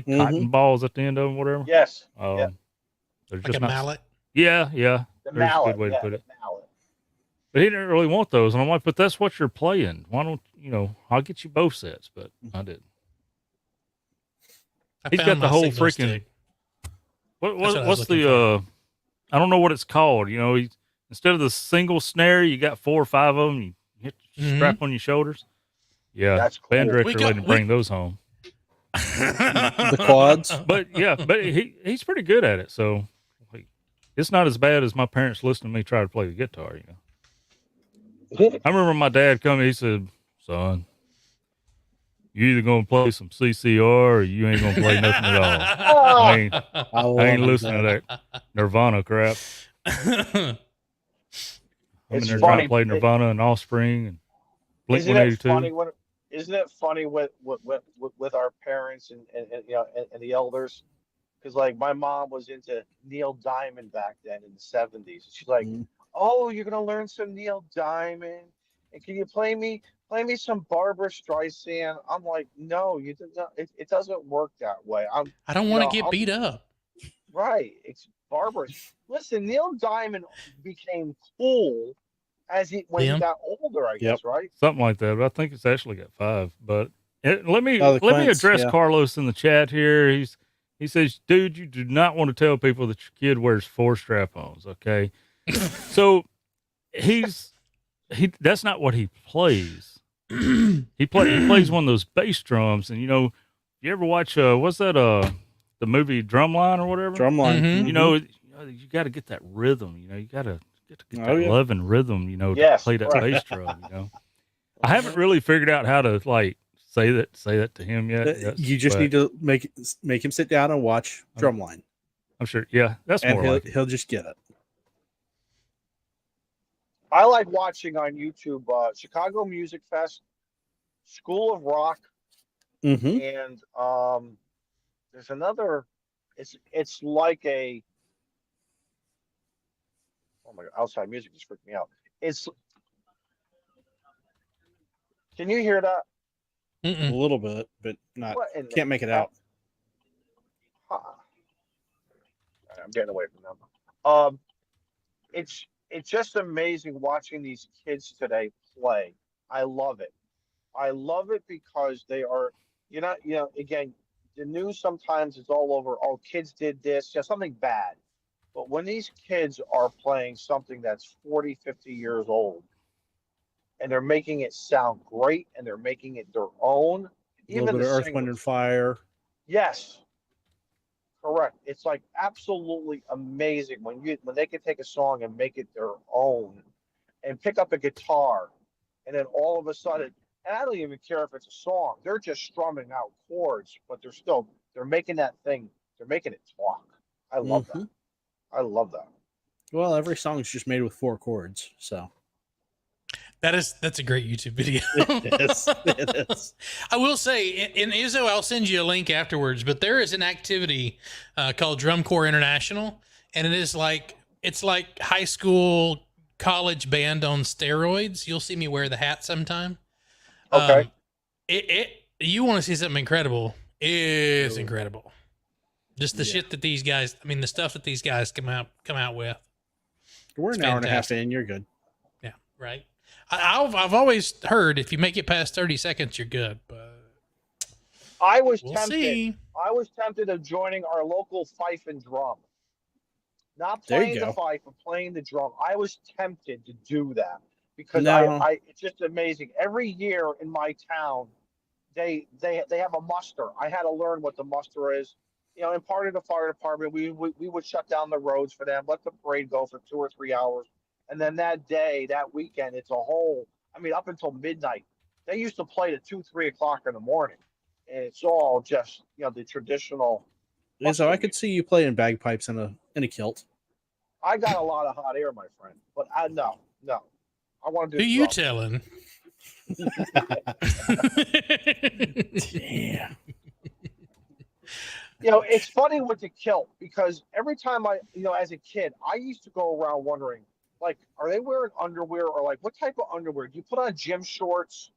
cotton balls at the end of them, whatever. Yes. They're Like just a not. mallet? Yeah. The There's mallet. a good way to put it. The mallet. But he didn't really want those, and I'm like, but that's what you're playing. Why don't I'll get you both sets, but I didn't. He's got the whole freaking. What's the I don't know what it's called. You know, instead of the single snare, you got 4 or 5 of them. You hit strap on your shoulders. Yeah, That's cool. band director let him bring those home. The quads? But yeah, but he's pretty good at it. So it's not as bad as my parents listening to me try to play the guitar. You know. I remember my dad coming. He said, "Son, you either gonna play some CCR or you ain't gonna play nothing at all. I ain't listening to that Nirvana crap. I'm in there trying to play Nirvana and Offspring and Blink 182. Isn't it funny with our parents and the elders? Because like my mom was into Neil Diamond back then in the 70s. She's like, "Oh, you're gonna learn some Neil Diamond, and can you play me some Barbara Streisand?" I'm like, "No, you did not. It doesn't work that way. I don't want to get beat up. Right. It's Barbara. Listen, Neil Diamond became cool when he got older, I guess, right? Something like that. But I think it's actually got 5. But let me address Carlos in the chat here. He says, "Dude, you do not want to tell people that your kid wears 4 strap-ons." Okay, so that's not what he plays. He plays one of those bass drums, and you ever watch what's that the movie Drumline or whatever? Drumline. Mm-hmm. You got to get that rhythm. You got to get that love and rhythm. To play that bass drum. I haven't really figured out how to say that to him yet. You just need to make him sit down and watch Drumline. I'm sure. Yeah, that's more he'll just get it. I like watching on YouTube Chicago Music Fest, School of Rock, and there's another. It's like a. Oh my God! Outside music just freaked me out. Can you hear that? A little bit, but not. Can't make it out. I'm getting away from them. It's just amazing watching these kids today play. I love it. I love it because they are, again, the news sometimes is all over. Oh, kids did this, something bad. But when these kids are playing something that's 40, 50 years old, and they're making it sound great, and they're making it their own. Even a little bit of Earth, Wind, and Fire. Yes, correct. It's like absolutely amazing when they can take a song and make it their own, and pick up a guitar, and then all of a sudden, and I don't even care if it's a song. They're just strumming out chords, but they're making that thing. They're making it talk. I love that. I love that. Well, every song is just made with 4 chords, so. That's a great YouTube video. It is. I will say, in Izzo, I'll send you a link afterwards, but there is an activity called Drum Corps International, and it's like high school, college band on steroids. You'll see me wear the hat sometime. Okay. You want to see something incredible? It's incredible. Just the shit that these guys, the stuff that these guys come out with. We're an hour and a half in, you're good. Yeah, right. I've always heard if you make it past 30 seconds, you're good. But I was tempted of joining our local fife and drum. Not playing the fife, but playing the drum. I was tempted to do that because it's just amazing. Every year in my town, they have a muster. I had to learn what the muster is. And part of the fire department, we would shut down the roads for them, let the parade go for 2 or 3 hours. And then that weekend, it's a whole, up until midnight. They used to play to 2, 3 o'clock in the morning. And it's all just, the traditional. Yeah, so I could see you playing bagpipes in a kilt. I got a lot of hot air, my friend. But no. I want to do. Who you telling? Damn. It's funny with the kilt because every time as a kid, I used to go around wondering, are they wearing underwear or what type of underwear? Do you put on gym shorts?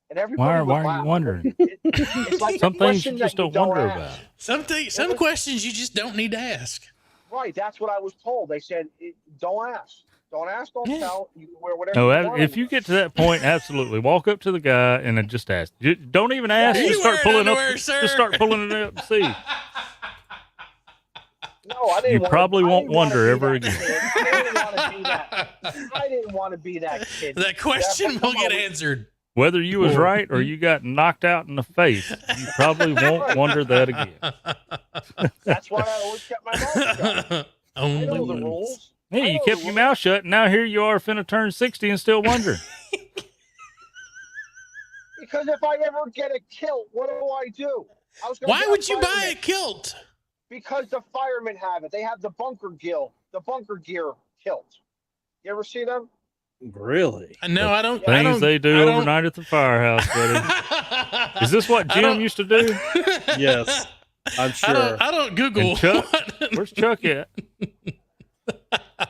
And everybody why are you wondering? It's like some things you just don't wonder about. Some questions you just don't need to ask. Right, that's what I was told. They said, don't ask. Don't ask, don't tell. You can wear whatever you want. If you get to that point, absolutely. Walk up to the guy and then just ask. Don't even ask. Just start pulling up. Just start pulling it up and see. No, I didn't. You probably won't wonder ever again. I didn't want to be that kid. That question will get answered. Whether you was right or you got knocked out in the face, you probably won't wonder that again. That's why I always kept my mouth shut. I know the rules. Hey, you kept your mouth shut, and now here you are finna turn 60 and still wondering. Because if I ever get a kilt, what do? Why would you buy a kilt? Because the firemen have it. They have the bunker gear kilt. You ever see them? Really? No, I don't. Things they do overnight at the firehouse, buddy. Is this what Jim used to do? Yes, I'm sure. I don't Google. And Chuck? Where's Chuck at?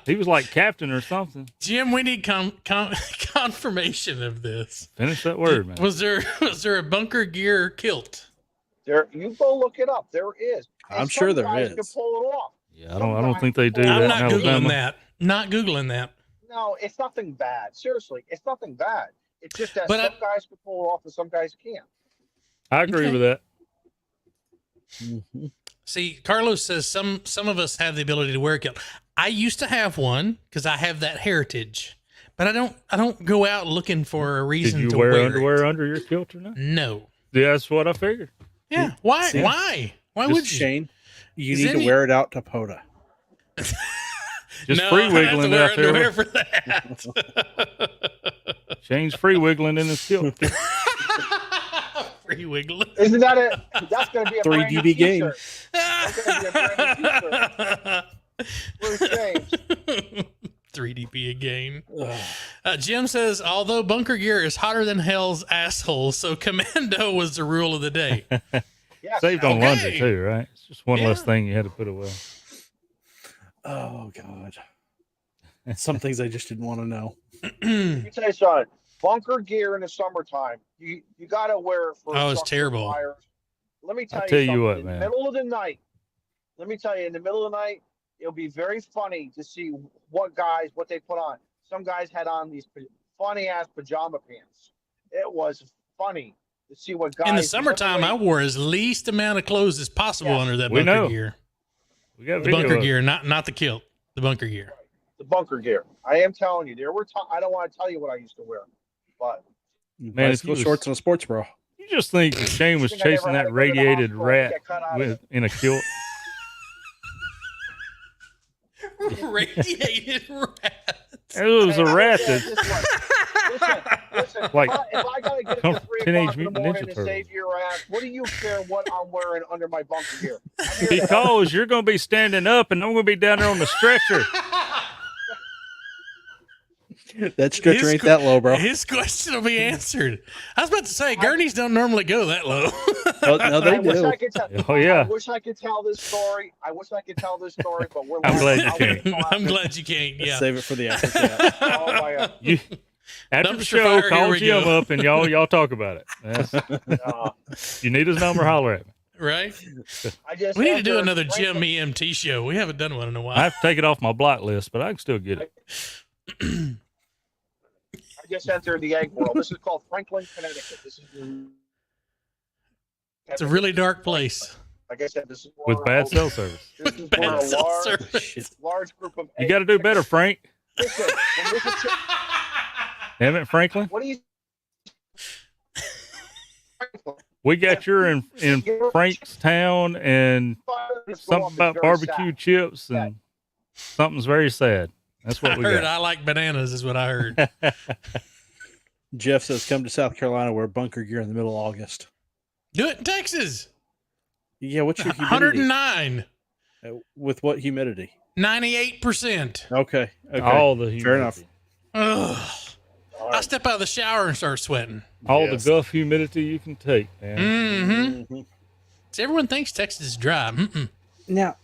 He was like captain or something. Jim, we need confirmation of this. Finish that word, man. Was there a bunker gear kilt? There, you go look it up. There is. And I'm sure there guys is. can pull it off. Yeah, I don't think they do that I'm in not Alabama. Googling that. Not Googling that. No, it's nothing bad. Seriously, it's nothing bad. It's just that But some guys can pull it off and some guys can't. I agree with that. Mm-hmm. See, Carlos says some of us have the ability to wear a kilt. I used to have one because I have that heritage, but I don't go out looking for a reason Did to you wear wear underwear it. under your kilt or not? No. Yeah, that's what I figured. Yeah. Why? See? Why? Why Just would you? Shane, you Is need to any- wear it out to POTA. Just No, free I have to wiggling wear out there. underwear for that. Shane's free wiggling in his kilt. Free wiggling. Isn't that it? That's going to be a 3 brand new DB game. t-shirt. That's going to be a brand new t-shirt. Bruce James. 3DP again. Jim says, although bunker gear is hotter than hell's asshole, so commando was the rule of the day. Yes. Saved on Okay. laundry too, right? It's just one Yeah. less thing you had to put away. Oh God. Some things I just didn't want to know. Let me tell you something. Bunker gear in the summertime, you got to wear it for Oh, it's trucks and terrible. fires. Let me tell I'll you tell you something. what, in man. the middle of the night, let me tell you, in the middle of the night, it'll be very funny to see what they put on. Some guys had on these funny ass pajama pants. It was funny to see what guys In the summertime, I wore as least amount of clothes as possible Yes. under that We bunker know. gear. We got The video bunker of it. gear, not the kilt. The bunker gear. the bunker gear. I am telling you, there were I don't want to tell you what I used to wear, but Man, if Bicycle you shorts and a sports bra. You just think that Shane was I think I chasing never had that to go to the radiated hospital and rat get cut out of in a kilt? Radiated rat. It was a rat Yeah, that listen, Like, if I gotta get come up at 3 Teenage o'clock in the Mutant morning Ninja to Turtles. save your ass, what do you care what I'm wearing under my bunker gear? I'm here to help. because you're going to be standing up and I'm going to be down there on the stretcher. That stretcher ain't that low, bro. His question will be answered. I was about to say, gurneys don't normally go that low. No, they I wish do. I could tell. Oh, yeah. I wish I could tell this story. But we're. I'm glad you I'll can't. wait I'm glad you can't. Yeah. Save it for the after chat. Oh my God. You, after the Dumpster show, fire, here call we Jim go. up and y'all talk about it. If you need his number, holler at me. Right? I just We need to do after another Franklin- Jim EMT show. We haven't done one in a I while. have to take it off my block list, but I can still get it. I just entered the egg world. This is called Franklin, Connecticut. This is. It's a really dark place. Like I said, this is With bad cell service. This is Bad where a cell large, service. large group of. You got to do better, Frank. Listen, when this is- Damn it, Franklin. what do you? We got your in Frankstown and something about barbecue chips and something's very sad. That's I what we heard got. I like bananas is what I heard. Jeff says, come to South Carolina, wear bunker gear in the middle of August. Do it in Texas. Yeah, what's your humidity? 109. With what humidity? 98%. Okay. All the humidity. Fair enough. Ugh. I step out of the shower and start sweating. All Yes. the guff humidity you can take, man. Mm-hmm. Mhm. See, everyone thinks Texas is dry. Mm-mm. Now,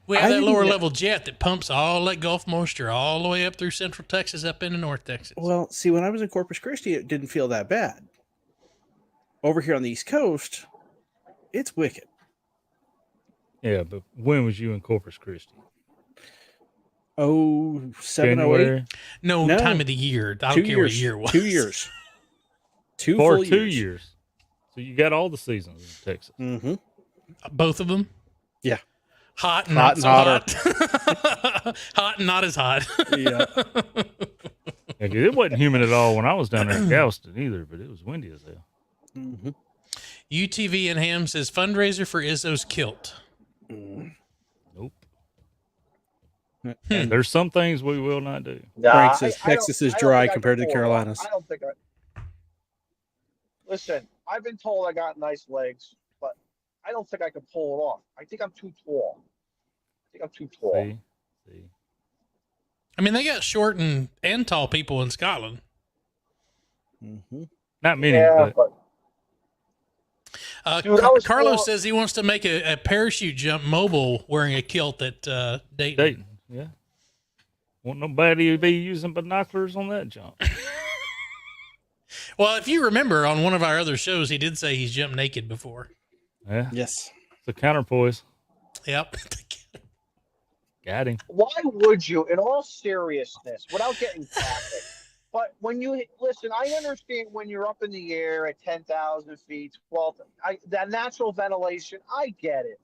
We have I that didn't lower know- level jet that pumps all that Gulf moisture all the way up through Central Texas, up into North Texas. well, see, when I was in Corpus Christi, it didn't feel that bad. Over here on the East Coast, it's wicked. Yeah, but when was you in Corpus Christi? Oh, 7, 08? January? No, No. time of the year. I don't 2 care years. what year it was. 2 years. Two For full 2 years. So you got all the seasons in Texas. Mm-hmm. Both of them? Yeah. Hot and Hot not and so hot. Hot and not as hot. Yeah. Yeah, 'cause it wasn't humid at all when I was down there in Galveston either, but it was windy as hell. Mm-hmm. UTV and Ham says fundraiser for Izzo's kilt. Nope. And There's some things we will not do. Frank says I don't- Texas is I don't dry think I compared to can the pull it off. Carolinas. I don't think I. Listen, I've been told I got nice legs, but I don't think I can pull it off. I think I'm too tall. See. I mean, they got short and tall people in Scotland. Mm-hmm. Not many, Yeah, but Dude, I was Carlos for- says he wants to make a parachute jump mobile wearing a kilt at Dayton. Dayton, yeah. Won't nobody be using binoculars on that jump. Well, if you remember on one of our other shows, he did say he's jumped naked before. Yeah, Yes. it's a counterpoise. Yep. Got him. Why would you, in all seriousness, without getting graphic, but when you listen, I understand when you're up in the air at 10,000 feet, 12, that natural ventilation, I get it.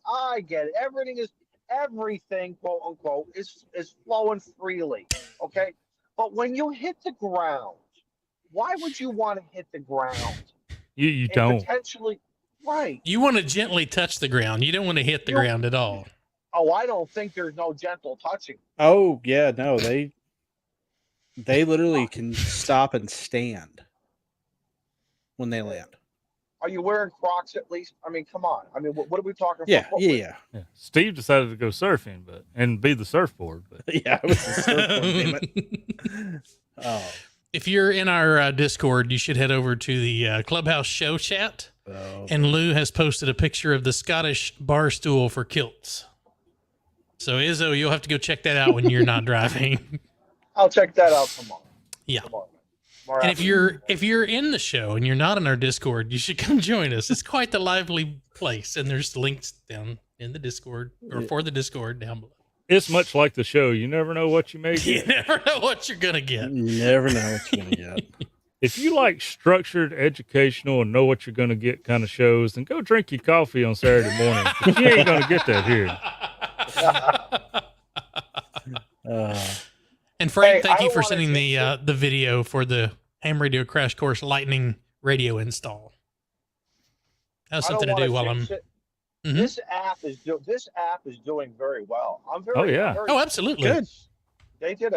Everything, quote unquote, is flowing freely. Okay. But when you hit the ground, why would you want to hit the ground? You And don't. potentially, right. You want to gently touch the ground. You don't want to hit the ground at all. Oh, I don't think there's no gentle touching. Oh yeah, no, they literally can stop and stand when they land. Are you wearing Crocs at least? I mean, come on. I mean, what are we talking? Yeah, for? yeah, Yeah. Steve decided to go surfing, and be the surfboard. But yeah. It was a surfboard, damn it. Oh, If you're in our Discord, you should head over to the Clubhouse show chat. oh. And Lou has posted a picture of the Scottish bar stool for kilts. So Izzo, you'll have to go check that out when you're not driving. I'll check that out tomorrow. Yeah. Tomorrow And if you're in the show and you're not in our Discord, you should come join us. It's quite the lively place, and there's links down in the Discord or for the Discord down below. it's much like the show. You never know what you may You get. never know what you're gonna get. You never know what you're gonna get. If you like structured, educational, and know what you're going to get kind of shows, then go drink your coffee on Saturday morning. But you ain't going to get that here. And Frank, Hey, thank I you for wanna sending just- the video for the Ham Radio Crash Course Lightning radio install. That was I don't something to wanna do while I'm. jinx it. Mhm. This app is doing very well. I'm very. Oh, yeah. very- Oh, absolutely. Good. They did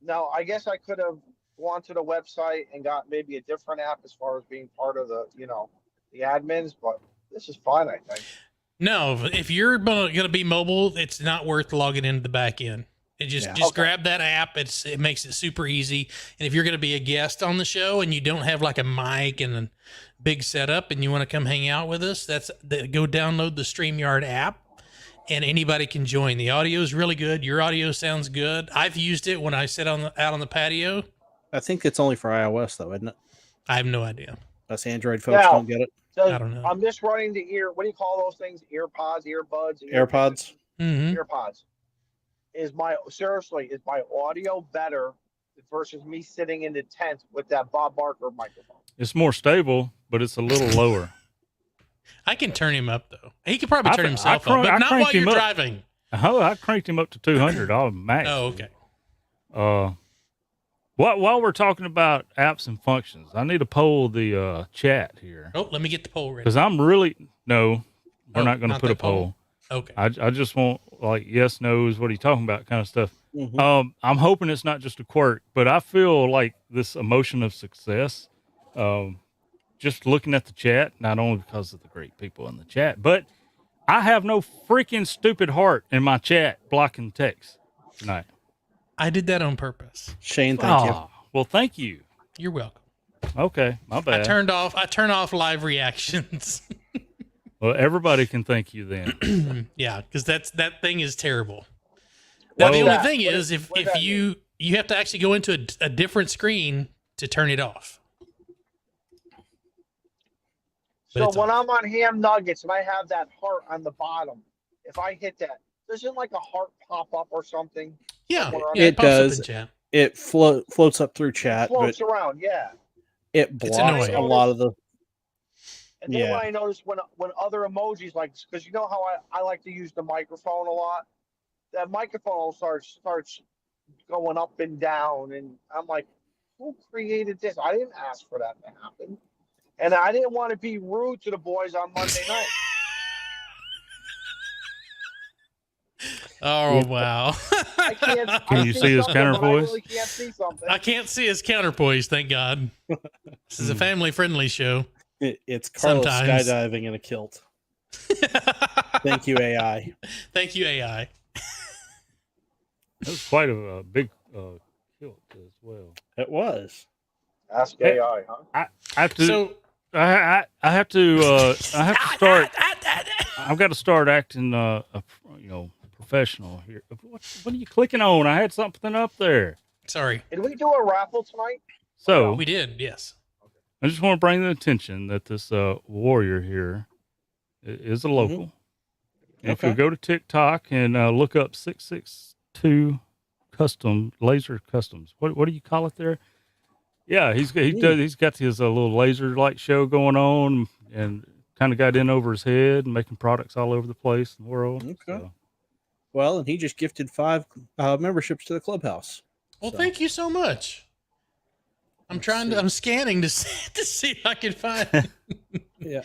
now, I guess I could have gone to the website and got maybe a different app as far as being part of the the admins, but this is fine. I think. No, if you're going to be mobile, it's not worth logging into the back end. It just Yeah. just grab that app. It makes it super easy. And if you're going to be a guest on the show and you don't have like a mic and a big setup and you want to come hang out with us, go download the StreamYard app and anybody can join. The audio is really good. Your audio sounds good. I've used it when I sit out on the patio. I think it's only for iOS though, isn't it? I have no idea. Us Android folks Now- don't get it. So I don't know. I'm just running the ear. What do you call those things? Earpods, earbuds, AirPods. Mm-hmm. earpods. Is my audio better versus me sitting in the tent with that Bob Barker microphone? It's more stable, but it's a little lower. I can turn him up though. He could probably I turn th- himself I up, but crank- I not while cranked you're him up. driving. Oh, I cranked him up to 200. I'll max. Oh, okay. While we're talking about apps and functions, I need to poll the chat here Oh, let me get the poll ready. because I'm really we're Oh, not going to not put a that poll. poll. Okay. I just want like yes, no's, what are you talking about kind of stuff. Mhm. I'm hoping it's not just a quirk, but I feel like this emotion of success, just looking at the chat, not only because of the great people in the chat, but I have no freaking stupid heart in my chat blocking text tonight. I did that on purpose. Shane, thank you. Ah, well, thank you. You're welcome. Okay, my bad. I turn off live reactions. Well, everybody can thank you then. Yeah, because that thing is terrible. Now the What's only that? thing What is is- if what does that you have to actually go into a different screen to turn it off. But So it's when off. I'm on ham nuggets and I have that heart on the bottom, if I hit that, doesn't like a heart pop up or something? Yeah, Somewhere yeah, It pops up does. in chat. It floats up through chat, but Floats around, yeah. it It's blocks annoying. a lot of the. And then Yeah. when I notice when other emojis, like, because you know how I like to use the microphone a lot, that microphone starts going up and down, and I'm like, who created this? I didn't ask for that to happen, and I didn't want to be rude to the boys on Monday night. Oh, wow. I can't. Can I you see his something, but I counterpoise? really can't see something. I can't see his counterpoise, thank God. This is a family-friendly show. It's Carlos Sometimes. skydiving in a kilt. Thank you, AI. Thank you, AI. That was quite a big kilt as well. It was. Ask AI, huh? I have to. So, I have to. I have to start. I've got to start acting, professional here. What are you clicking on? I had something up there. sorry. Did we do a raffle tonight? So We did, yes. I just want to bring the attention that this warrior here is a local. If you Okay. go to TikTok and look up 662 custom laser customs, what do you call it there? Yeah, he's got his little laser light show going on, and kind of got in over his head and making products all over the place in the world. Okay. So, Well, and he just gifted 5 memberships to the Clubhouse. Well, So, thank you so much. I'm scanning to see if I can find it. Yeah.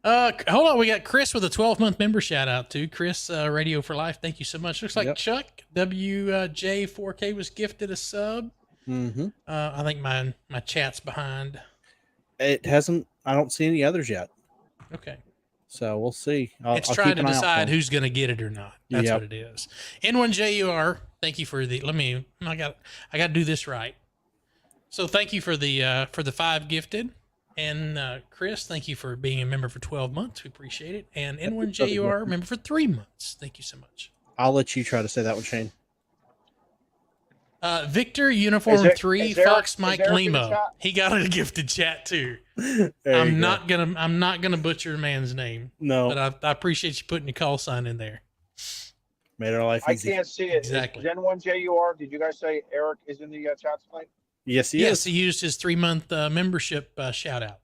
Hold on, we got Chris with a 12-month member shout out too. Chris, Radio for Life, thank you so much. Looks like Yep. Chuck WJ4K was gifted a sub. Mm-hmm. I think my chat's behind. It hasn't. I don't see any others yet. Okay, So we'll see. it's I'll trying keep to an eye out for decide him. who's going to get it or not. That's Yep. what it is. N1JUR, thank you for the. I got to do this right. So thank you for the 5 gifted. And Chris, thank you for being a member for 12 months. We appreciate it. And N1JUR, member for 3 months. Thank you so much. I'll let you try to say that one, Shane. Victor Uniform Is 3 Eric- Fox is Mike Eric in the Lima. chat? He got a gifted chat too. There you I'm go. not gonna butcher the man's name, No, but I appreciate you putting your call sign in there. made our life I easy. can't see it. Exactly. Gen 1 JUR. Did you guys say Eric is in the chat tonight? Yes, he Yes, is. he used his 3-month membership shout out.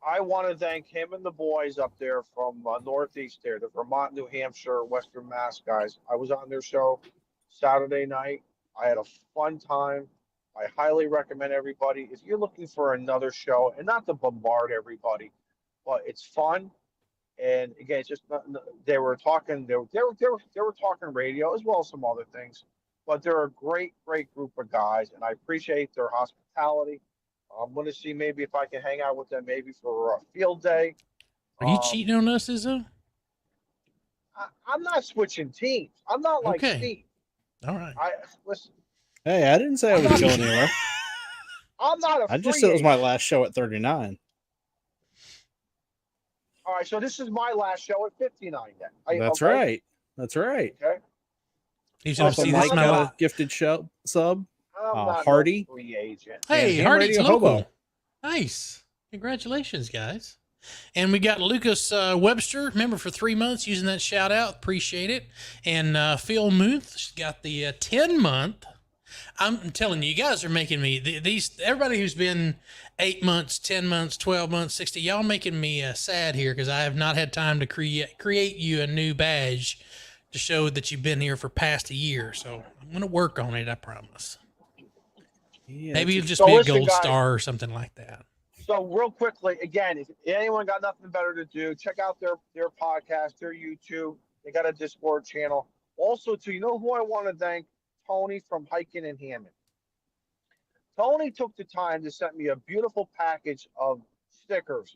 I want to thank him and the boys up there from Northeast there, the Vermont, New Hampshire, Western Mass guys. I was on their show Saturday night. I had a fun time. I highly recommend everybody. If you're looking for another show, and not to bombard everybody, but it's fun. And again, it's just they were talking. They were talking radio as well as some other things. But they're a great group of guys, and I appreciate their hospitality. I'm going to see maybe if I can hang out with them maybe for a field day. Are you cheating on us, Izzo? I'm not switching teams. I'm not like Okay. Steve. All right. Listen. Hey, I didn't say I was going anywhere. I'm not a I just free said it was my agent. last show at 39. All right, so this is my last show at 59 then. That's Okay? right. That's right. Okay. He's gonna Also, see Mike this Mike my got life. a gifted show sub. I'm not Hardy. no free agent. Hey, and Hardy's Radio local. Hobo. Nice. Congratulations, guys. And we got Lucas Webster, member for 3 months, using that shout out. Appreciate it. And Phil Muth got the 10-month. I'm telling you, you guys are making me these. Everybody who's been 8 months, 10 months, 12 months, 60. Y'all making me sad here because I have not had time to create you a new badge to show that you've been here for past a year. So I'm gonna work on it. I promise. Yeah, Maybe it'll just So be a listen, gold guys. star or something like that. So real quickly, again, if anyone got nothing better to do, check out their podcast, their YouTube. They got a Discord channel. Also, too, you know who I want to thank? Tony from Hiking and Hammond. Tony took the time to send me a beautiful package of stickers.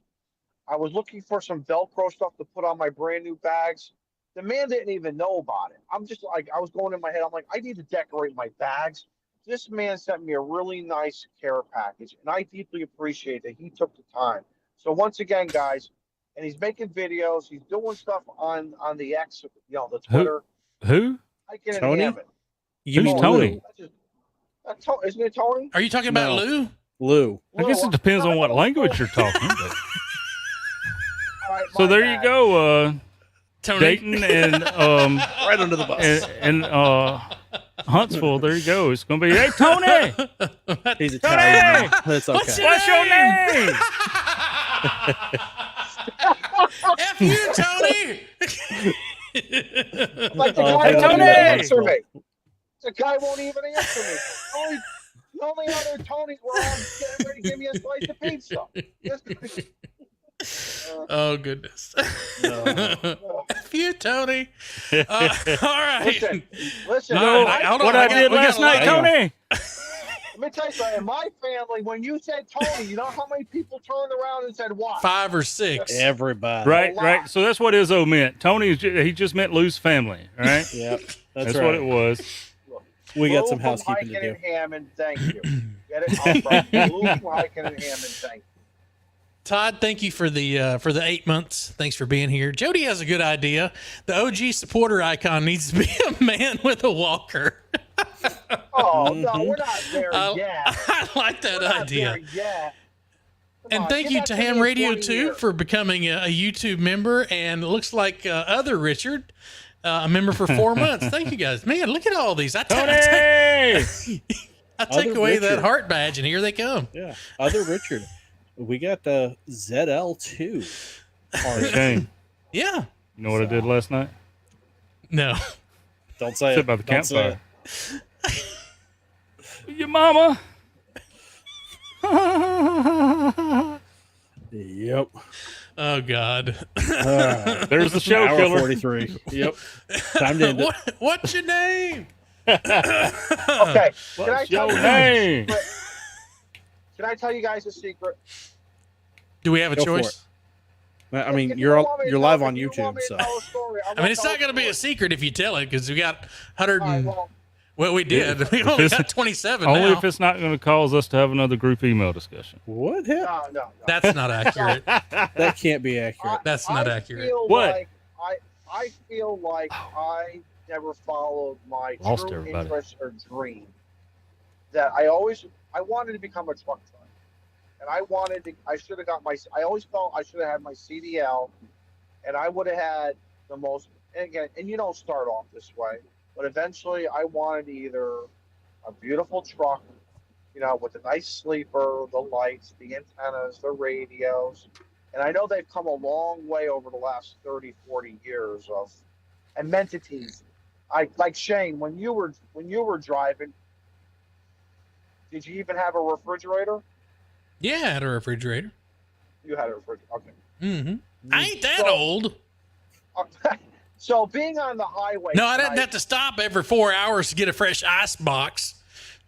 I was looking for some Velcro stuff to put on my brand new bags. The man didn't even know about it. I'm just like, I was going in my head. I'm like, I need to decorate my bags. This man sent me a really nice care package, and I deeply appreciate that he took the time. So once again, guys, and he's making videos. He's doing stuff on the X, the Twitter. Who? Hiking and Tony? Hammond. You Who's mean Tony? Isn't it Tony? Are you talking about No. Lou? Lou? I guess it depends on what language you're talking. But. All right, So my there bad. you go, Tony. Dayton and Right under the bus. and Huntsville. There you go. It's gonna be, hey Tony, He's Tony! Italian. That's What's okay. your what's your name? F you, Tony. Like the Oh, guy hey, won't even Tony! answer me. The guy won't even answer me. The only other Tonys were on getting ready to give me a slice of pizza. Oh goodness. No. Oh, F you, Tony. All right. Listen. No, my- hold on, What I I got- did we got last a lot night, of- Tony. Let me tell you something. In my family, when you said Tony, you know how many people turned around and said what? 5 or 6. Everybody. Right, A lot. right. So that's what Izzo meant. Tony, he just meant loose family. All right. Yep. That's right. what it was. We got Blue some from housekeeping to hiking do. and Hammond, thank you. Get it? I'm from Blue from hiking and Hammond, thank you. Todd, thank you for the 8 months. Thanks for being here. Jody has a good idea. The OG supporter icon needs to be a man with a walker. Oh, no, we're not there I yet. I like that We're not idea. there yet. Come And on, thank give you that to me Ham in Radio 20 too years. for becoming a YouTube member, and it looks like other Richard, a member for 4 months. Thank you guys, man. Look at all these. I take Tony. away Other that Richard. heart badge, and here they come. Yeah. Other Richard. We got the ZL2. Shane, Yeah. you know what I did last night? No. Don't say Sit it. by the Don't say campfire. Your mama. it. Yep. Oh God. There's the show Hour killer. 43. Yep. Time to end it. What's your name? Okay, can I What's tell your you name? Can I tell you guys a secret? Do we have a Go for choice? I mean, If you you're don't want me to you're tell- live if on you don't YouTube, want me to so tell a story, I mean, it's not going to be a secret if you tell it, because we got 100 All right, and, well, well, we did. We only got 27 Only now. if it's not going to cause us to have another group email discussion. what? Hell? no. That's not accurate. That can't be accurate. That's not accurate. Feel What? Like I feel like I never followed my Lost true everybody. interest or dream. That I wanted to become a truck driver, and I should have got I always felt I should have had my CDL, and I would have had the most. And again, and you don't start off this way, but eventually I wanted either a beautiful truck, with a nice sleeper, the lights, the antennas, the radios. And I know they've come a long way over the last 30, 40 years of amenities. Like Shane, when you were driving, did you even have a refrigerator? Yeah, I had a refrigerator. You had a refrigerator. Okay. Mm-hmm. I ain't that So- old. So being on the highway. No, I didn't tonight- have to stop every 4 hours to get a fresh ice box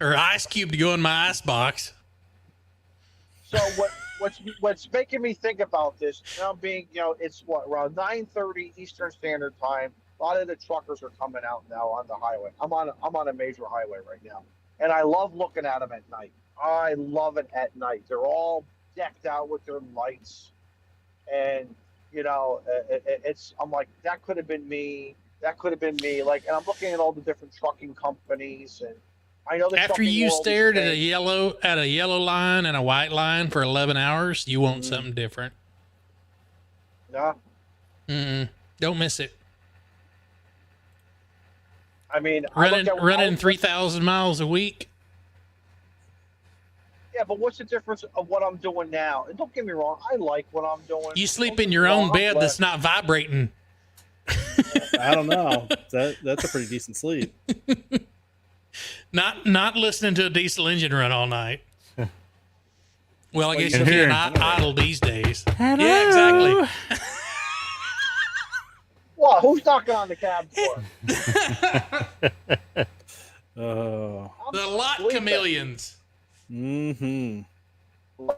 or ice cube to go in my ice box. So what's making me think about this now being, it's around 9:30 Eastern Standard Time. A lot of the truckers are coming out now on the highway. I'm on a major highway right now, and I love looking at them at night. I love it at night. They're all decked out with their lights, and I'm like, that could have been me. That could have been me. Like, and I'm looking at all the different trucking companies, and I know the After trucking you world has stared at a changed. yellow line and a white line for 11 hours, you want something different. Yeah. Don't miss it. I mean, I look at- Running 3,000 miles a week. Yeah, but what's the difference of what I'm doing now? And don't get me wrong, I like what I'm doing. You sleep Don't in get your me own wrong, I'm bed that's blessed. not vibrating. I don't know. That's a pretty decent sleep. Not listening to a diesel engine run all night. Well, I guess you And hearing- can't idle these days. Yeah, exactly. What? Who's knocking on the cab door? I'm The lot sleeping. chameleons. Mm-hmm. No,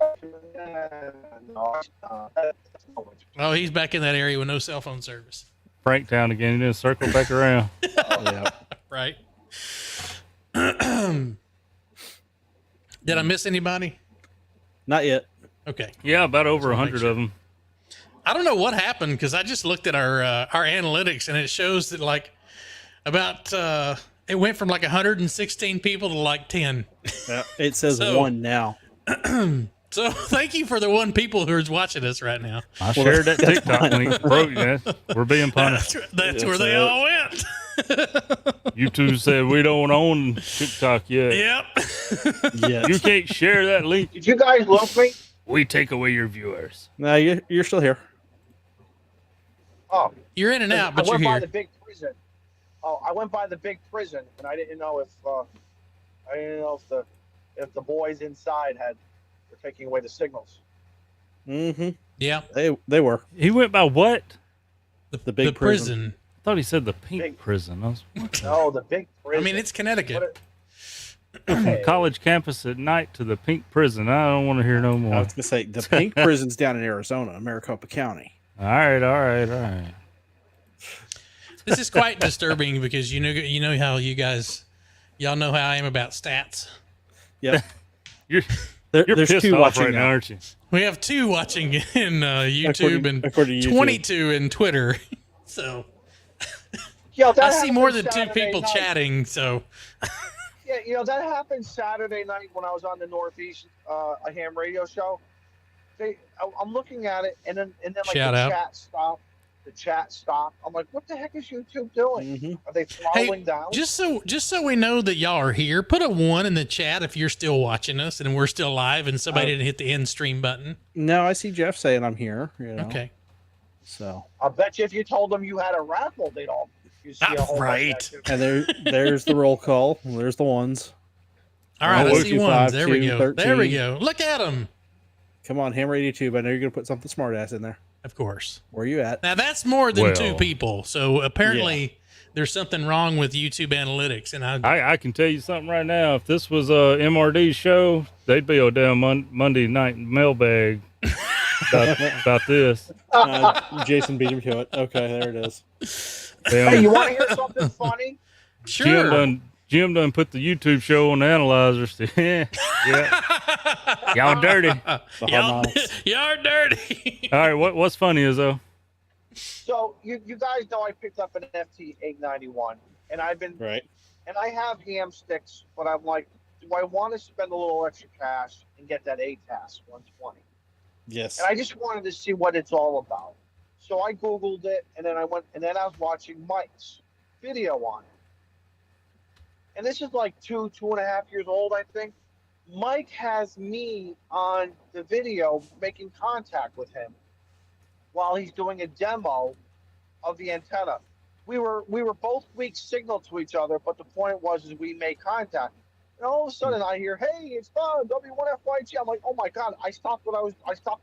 that's not what Oh, he's back in that area with no cell phone service. Franktown again. You didn't circle back around. Yeah. Right. Did I miss anybody? Not yet. Okay. Yeah, about over Just wanna 100 make sure. of them. I don't know what happened because I just looked at our analytics and it shows that like about it went from like 116 people to like 10. Yeah. It says So- 1 now. So thank you for the one people who's watching us right now. I shared that TikTok link. Broke, yeah. We're being punished. That's where they all went. YouTube said we don't own TikTok yet. Yep. Yes. You can't share that link. Did you guys love me? We take away your viewers. No, you're still here. Oh, You're in and out, but I you're went by here. the big prison. Oh, I went by the big prison, and I didn't know if the boys inside were taking away the signals. Mm-hmm. Yeah. They were. He went by what? The big prison. I thought he said the pink Big- prison. I was, No, the big I prison. mean, it's Connecticut. Hey. college campus at night to the pink prison. I don't want to hear no I more. was gonna say the pink prison's down in Arizona, Maricopa County. All right. This is quite disturbing because you know how y'all know how I am about stats. Yep. You're There's pissed two off watching right now, now. aren't you? We have 2 watching in YouTube According to and YouTube. 22 in Twitter. So Yo, that I see more than happened 2 Saturday people night. chatting. So Yeah, that happened Saturday night when I was on the Northeast a ham radio show. I'm looking at it, and then like Shout the out. chat stopped. The chat stopped. I'm like, what the heck is YouTube doing? Mhm. Are they throttling down? just so we know that y'all are here, put a 1 in the chat if you're still watching us and we're still live and somebody didn't hit the end stream button. No, I see Jeff saying I'm here. You know, Okay. So I bet you if you told them you had a raffle, they'd all. You see a whole bunch of Right. activity. and there's the roll call. There's the ones. All right, I Oh, see 2, 1s. 5, There we 2, go. There we 13. go. Look at them. Come on, Ham Radio Tube. I know you're gonna put something smart ass in there. Of course. Where you at? Now that's more than Well. 2 people. So apparently there's something wrong with YouTube analytics. And I can tell you something right now. If this was a MRD show, they'd be a damn Monday night mailbag about this. Jason beat him to it. Okay, there it is. Hey, you want to hear something funny? sure. Jim done put the YouTube show on the analyzers. Yeah. Y'all dirty. y'all are dirty. All right, what's funny is though? So you guys know I picked up an FT 891, and I've been Right. and I have ham sticks, but I'm like, do I want to spend a little extra cash and get that ATAS 120? Yes. And I just wanted to see what it's all about. So I Googled it, and then I was watching Mike's video on it. And this is like 2.5 years old, I think. Mike has me on the video making contact with him while he's doing a demo of the antenna. We were both weak signal to each other, but the point was is we made contact. And all of a sudden I hear, "Hey, it's Bob, W1FYG." I'm like, "Oh my God!" I stopped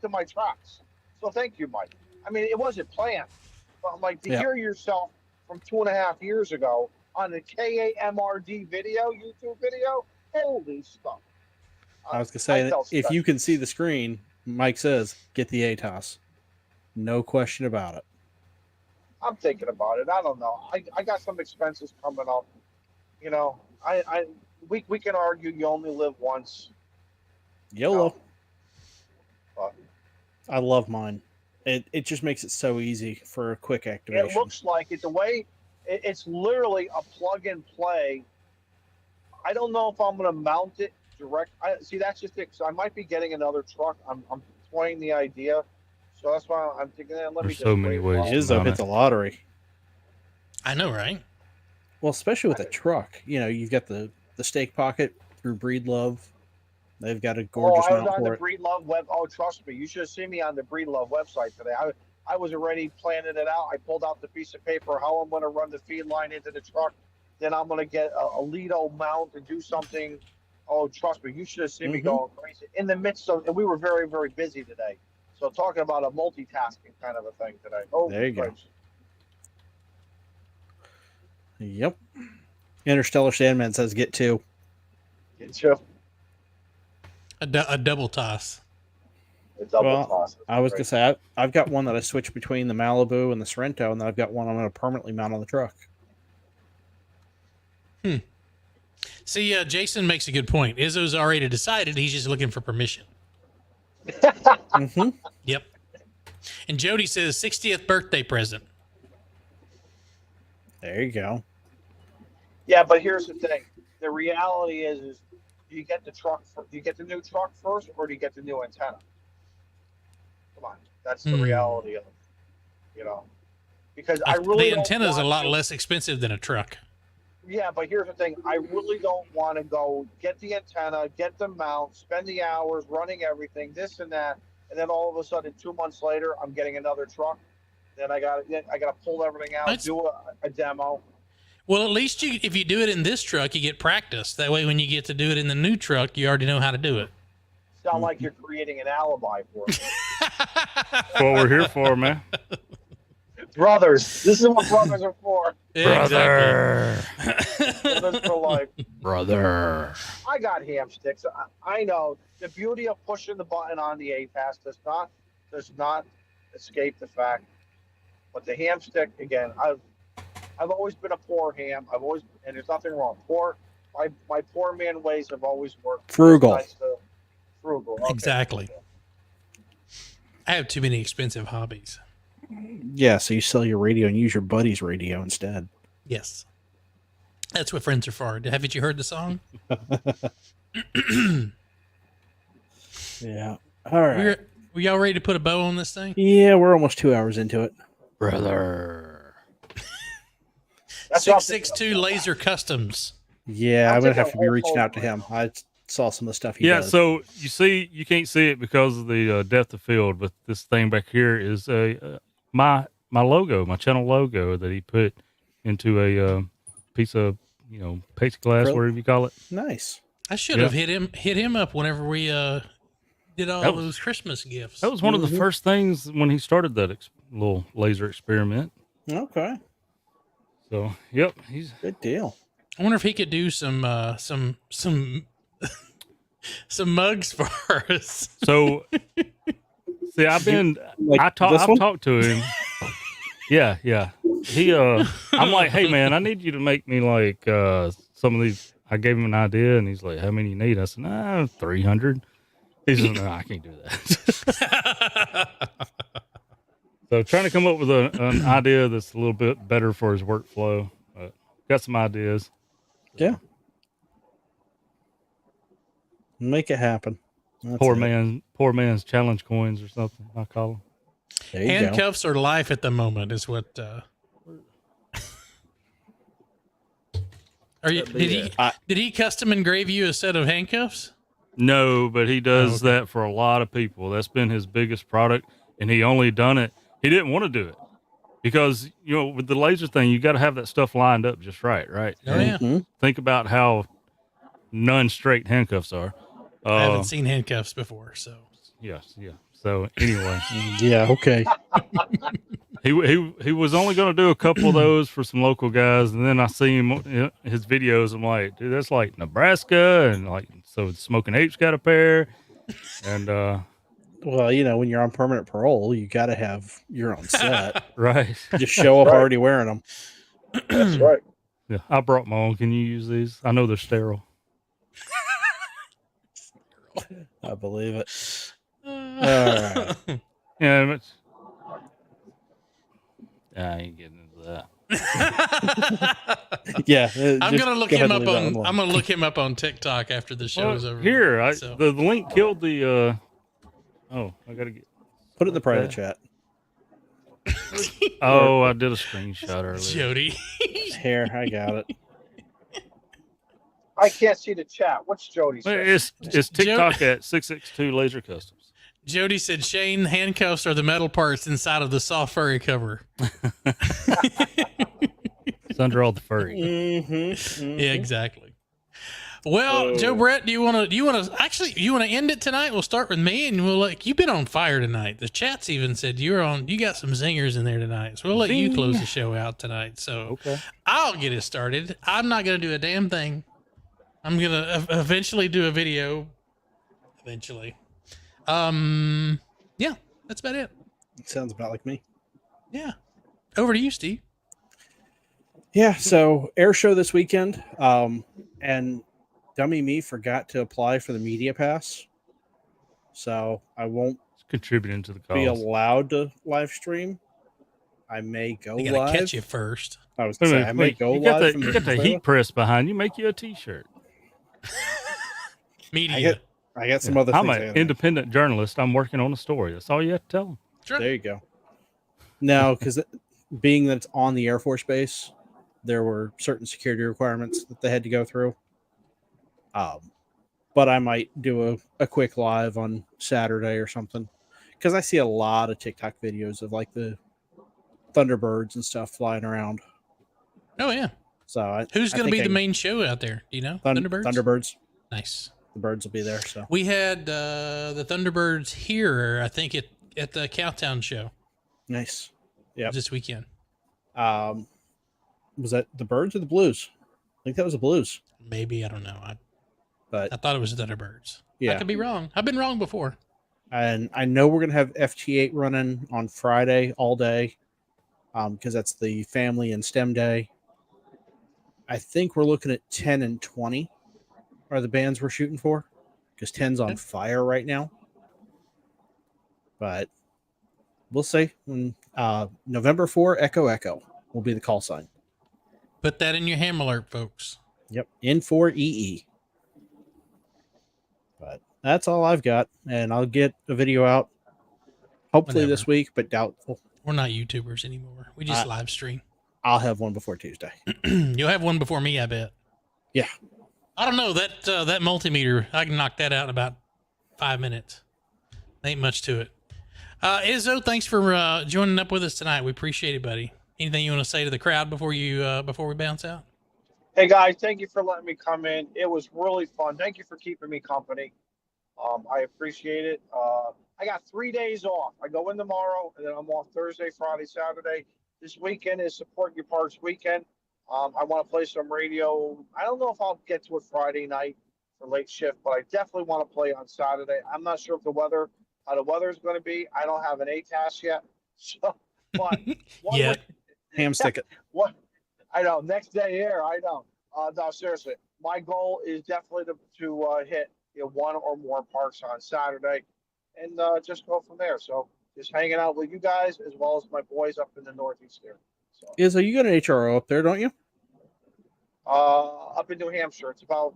in my tracks. So thank you, Mike. I mean, it wasn't planned, but I'm like, to hear yourself from 2.5 years ago on the KAMRD video, YouTube video, holy stuff. I was gonna say, felt if special. you can see the screen, Mike says, "Get the ATOS." No question about it. I'm thinking about it. I don't know. I got some expenses coming up. You know, we can argue you only live once. YOLO. But I love mine. It just makes it so easy for a quick activation. it looks like it. The way it's literally a plug and play. I don't know if I'm going to mount it direct. See, that's just it. So I might be getting another truck. I'm toying the idea. So that's why I'm thinking, let me There's just so many wait. ways. Izzo hit the lottery. I know, right? Well, especially with a truck. You know, you've got the stake pocket through Breedlove. They've got a Oh, gorgeous I was mount on the for it. Breedlove web. Oh, trust me, you should have seen me on the Breedlove website today. I was already planning it out. I pulled out the piece of paper how I'm going to run the feed line into the truck. Then I'm going to get a Lido mount and do something. Oh, trust me, you should have seen me Mhm. going crazy in the midst of. And we were very, very busy today. So talking about a multitasking kind of a thing today. Oh, There you go. Yep. Interstellar Sandman says get 2. Get you. A double toss. A double Well, toss. I was going to say, I've got one that I switch between the Malibu and the Sorrento, and then I've got one I'm going to permanently mount on the truck. See, Jason makes a good point. Izzo's already decided. He's just looking for permission. Mm-hmm. Yep. And Jody says 60th birthday present. There you go. Yeah, but here's the thing. The reality is do you get the truck? Do you get the new truck first, or do you get the new antenna? Come on, that's the reality of it. You know, because I really the don't antenna is a want lot to- less expensive than a truck. Yeah, but here's the thing. I really don't want to go get the antenna, get the mount, spend the hours running everything, this and that, and then all of a sudden 2 months later, I'm getting another truck. Then I got to pull everything out, do a demo. Well, at least if you do it in this truck, you get practice. That way, when you get to do it in the new truck, you already know how to do it. Sound like you're creating an alibi for me. That's what we're here for, man. Brothers. This is what brothers are for. Exactly. Brothers for life. Brother. I got ham sticks. I know the beauty of pushing the button on the A pass does not escape the fact. But the ham stick again, I've always been a poor ham. And there's nothing wrong. My poor man ways have always worked. Frugal. It's nice to- frugal. Okay. Exactly. I have too many expensive hobbies. Yeah, so you sell your radio and use your buddy's radio instead. Yes. That's what friends are for. Haven't you heard the song? Yeah. All right. Were y'all ready to put a bow on this thing? Yeah, we're almost 2 hours into it. Brother. That's 662 Laser Customs. Yeah, I'm I'm going to taking have to a be whole reaching phone out to him. I saw some of the stuff he Yeah, does. so you can't see it because of the depth of field, but this thing back here is my logo, my channel logo that he put into a piece of plexiglass, Acrylic? whatever you call it. Nice. I should have hit him up whenever we did all That was- those Christmas gifts. That was one of the first things when he started that little laser experiment. Okay. So, yep, he's Good deal. I wonder if he could do some mugs for us. so. See, I've been Like this I've one? talked to him. Yeah. He I'm like, hey man, I need you to make me like some of these. I gave him an idea, and he's like, how many you need? I said, 300. He said, no, I can't do that. So trying to come up with an idea that's a little bit better for his workflow. Got some ideas. Yeah. Make it happen. That's Poor it. man's challenge coins or something, I call them. There you go. Handcuffs are life at the moment, is what. Are you? Did he custom engrave you a set of handcuffs? No, but he does okay. that for a lot of people. That's been his biggest product, and he only done it. He didn't want to do it because with the laser thing, you got to have that stuff lined up just right. Oh yeah. Mhm. Think about how non-straight handcuffs are. I haven't seen handcuffs before, so. Yeah. So anyway, Yeah, okay. he was only going to do a couple of those for some local guys, and then I see him his videos. I'm like, dude, that's like Nebraska, and like so Smoking Ape's got a pair, and Well, when you're on permanent parole, you got to have your own set. right. Just show up Right. already wearing them. That's right. Yeah, I brought my own. Can you use these? I know they're sterile. I believe it. All right. Yeah, but I ain't getting into that. Yeah. I'm just gonna look go him ahead up and leave that on. one alone. I'm gonna look him up on TikTok after the show is over. Here, So. the link killed the. Oh, I gotta get. Put it in the private chat. Oh, I did a screenshot earlier. Jody. Here, I got it. I can't see the chat. What's Jody Well, saying? it's TikTok at 662 Laser Customs. Jody said, Shane, handcuffs are the metal parts inside of the soft furry cover. It's under all the furry. Mm-hmm. Yeah, exactly. Well, Joe Brett, do you want to end it tonight? We'll start with me, and we'll you've been on fire tonight. The chat's even said you got some zingers in there tonight, so we'll let you close the show out tonight. So Okay. I'll get it started. I'm not going to do a damn thing. I'm going to eventually do a video. Eventually. Yeah, that's about it. Sounds about like me. Yeah. Over to you, Steve. Yeah, so air show this weekend, and dummy me forgot to apply for the media pass, so I won't It's contributing to the be cause. allowed to live stream. I may go They got live. to catch you first. I was Wait a gonna say minute, I may wait, go you got live. the, you got the heat press behind you. Make you a T-shirt. Media. I got some other I'm things. I an gotta- independent journalist. I'm working on a story. That's all you have to tell them. Sure. There you go. No, because being that it's on the Air Force Base, there were certain security requirements that they had to go through. But I might do a quick live on Saturday or something, because I see a lot of TikTok videos of like the Thunderbirds and stuff flying around. Oh, yeah. So Who's I going to think be I- the main show out there? Do you know? Thunderbirds? Thunderbirds. Nice. The birds will be there. So We had the Thunderbirds here, I think, at the Cowtown show. nice. Yep. this weekend. Was that the Birds or the Blues? I think that was the Blues. Maybe, I don't know. I But thought it was the Thunderbirds. I yeah, could be wrong. I've been wrong before. and I know we're gonna have FT8 running on Friday all day, because that's the family and STEM day. I think we're looking at 10 and 20 are the bands we're shooting for, because 10's on Okay. fire right now. But we'll see. When November 4, Echo Echo will be the call sign. Put that in your ham alert, folks. Yep, N4EE. But that's all I've got, and I'll get a video out hopefully this Whenever. week, but doubtful. We're not YouTubers anymore. We just live stream. I'll have one before Tuesday. You'll have one before me, I bet. Yeah. I don't know. That multimeter, I can knock that out in about 5 minutes. Ain't much to it. Izzo, thanks for joining up with us tonight. We appreciate it, buddy. Anything you want to say to the crowd before we bounce out? Hey guys, thank you for letting me come in. It was really fun. Thank you for keeping me company. I appreciate it. I got 3 days off. I go in tomorrow, and then I'm off Thursday, Friday, Saturday. This weekend is Support Your Parks weekend. I want to play some radio. I don't know if I'll get to it Friday night for late shift, but I definitely want to play on Saturday. I'm not sure if how the weather is going to be. I don't have an ATAS yet. So, but Yeah. Ham stick it. what? I know. Next day here, I know. No, seriously, my goal is definitely to hit one or more parks on Saturday, and just go from there. So just hanging out with you guys as well as my boys up in the Northeast here. So Izzo, you got an HRO up there, don't you? up in New Hampshire, it's about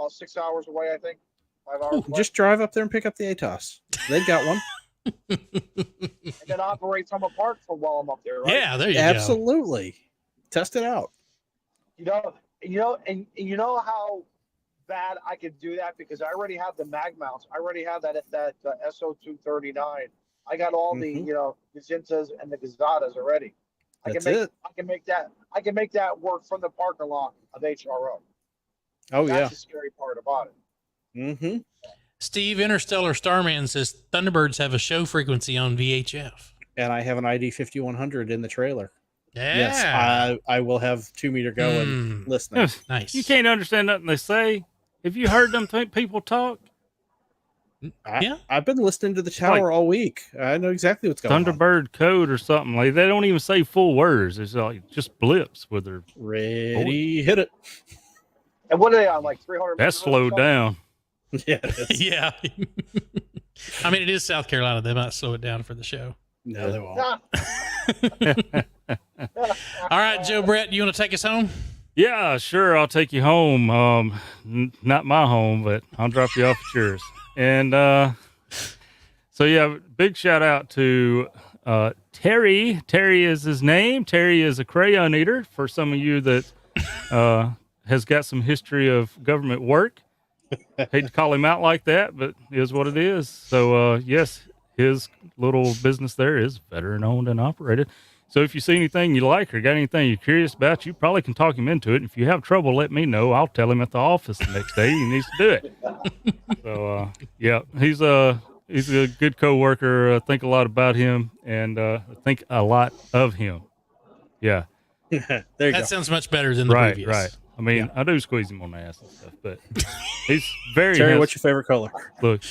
6 hours away, I think. 5 hours away. Just drive up there and pick up the ATOS. They've got one. I can operate from a park for while I'm up there, right? Yeah, there you go. Absolutely. Test it out. And you know how bad I could do that, because I already have the mag mounts. I already have that SO239. I got all the Gazintas and the Gazadas already. I can make that work from the parking lot of HRO. Oh That's the scary part about it. Mm-hmm. Steve Interstellar Starman says Thunderbirds have a show frequency on VHF. And I have an ID 5100 in the trailer. Yeah. Yes, I will have 2 meter going listening. Nice. You can't understand nothing they say. Have you heard them people talk? I've been listening to the tower all week. I know exactly what's going on. Thunderbird code or something. Like they don't even say full words. It's like just blips with their ready, hit it. And what are they on, like 300? That's slowed down. Yeah, it is. Yeah. I mean, it is South Carolina. They might slow it down for the show. No, they won't. All right, Joe Brett, you want to take us home? Yeah, sure. I'll take you home. Not my home, but I'll drop you off at yours. And so, yeah, big shout out to Terry. Terry is his name. Terry is a crayon eater, for some of you that has got some history of government work. Hate to call him out like that, but it is what it is. So, yes, his little business there is veteran owned and operated. So if you see anything you like or got anything you're curious about, you probably can talk him into it. And if you have trouble, let me know. I'll tell him at the office the next day he needs to do it. So, yeah, he's a good coworker. I think a lot about him, and I think a lot of him. Yeah. There you go. That sounds much better than the previous. Right. I mean, I do squeeze him on the ass and stuff, but he's very Terry, what's your favorite color? Look,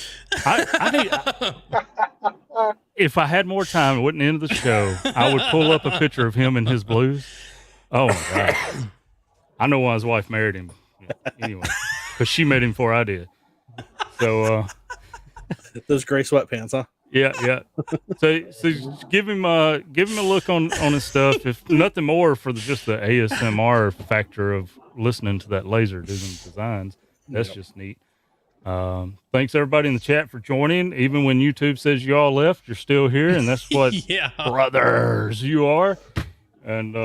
if I had more time, it wouldn't end the show. I would pull up a picture of him in his blues. Oh my God. I know why his wife married him. Anyway, because she met him before I did. So, those gray sweatpants, huh? Yeah. So give him a look on his stuff. If nothing more for just the ASMR factor of listening to that laser doing designs. That's just neat. Thanks everybody in the chat for joining. Even when YouTube says you all left, you're still here, and that's what brothers you are. And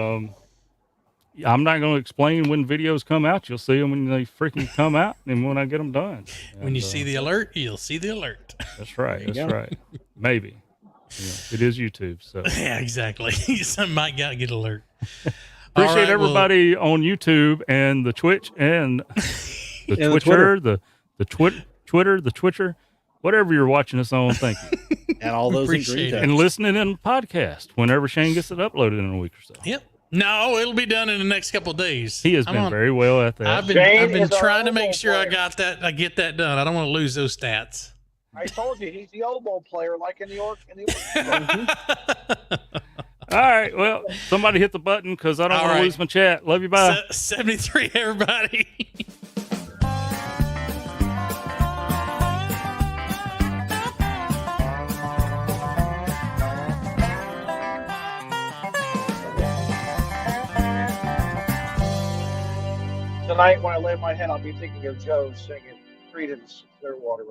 I'm not going to explain when videos come out. You'll see them when they freaking come out, and when I get them done. When you see the alert, you'll see the alert. That's right. That's right. Maybe. Yeah, it is YouTube. So yeah, exactly. Some might get alert. Appreciate everybody on YouTube and the Twitch and the Twitcher, the Twitter, the Twitcher, whatever you're watching us on. Thank you. And all those in green Appreciate it. text. And listening in the podcast whenever Shane gets it uploaded in a week or so. Yep. No, it'll be done in the next couple of days. He has been very well at that. I've been Shane is our trying to oboe make sure I player. got that. I get that done. I don't want to lose those stats. I told you he's the oboe player, like in the orc. All right. Well, somebody hit the button because I don't All want to right. lose my chat. Love you. Bye. 73, everybody. Tonight, when I lay my head, I'll be thinking of Joe singing Creedence Clearwater.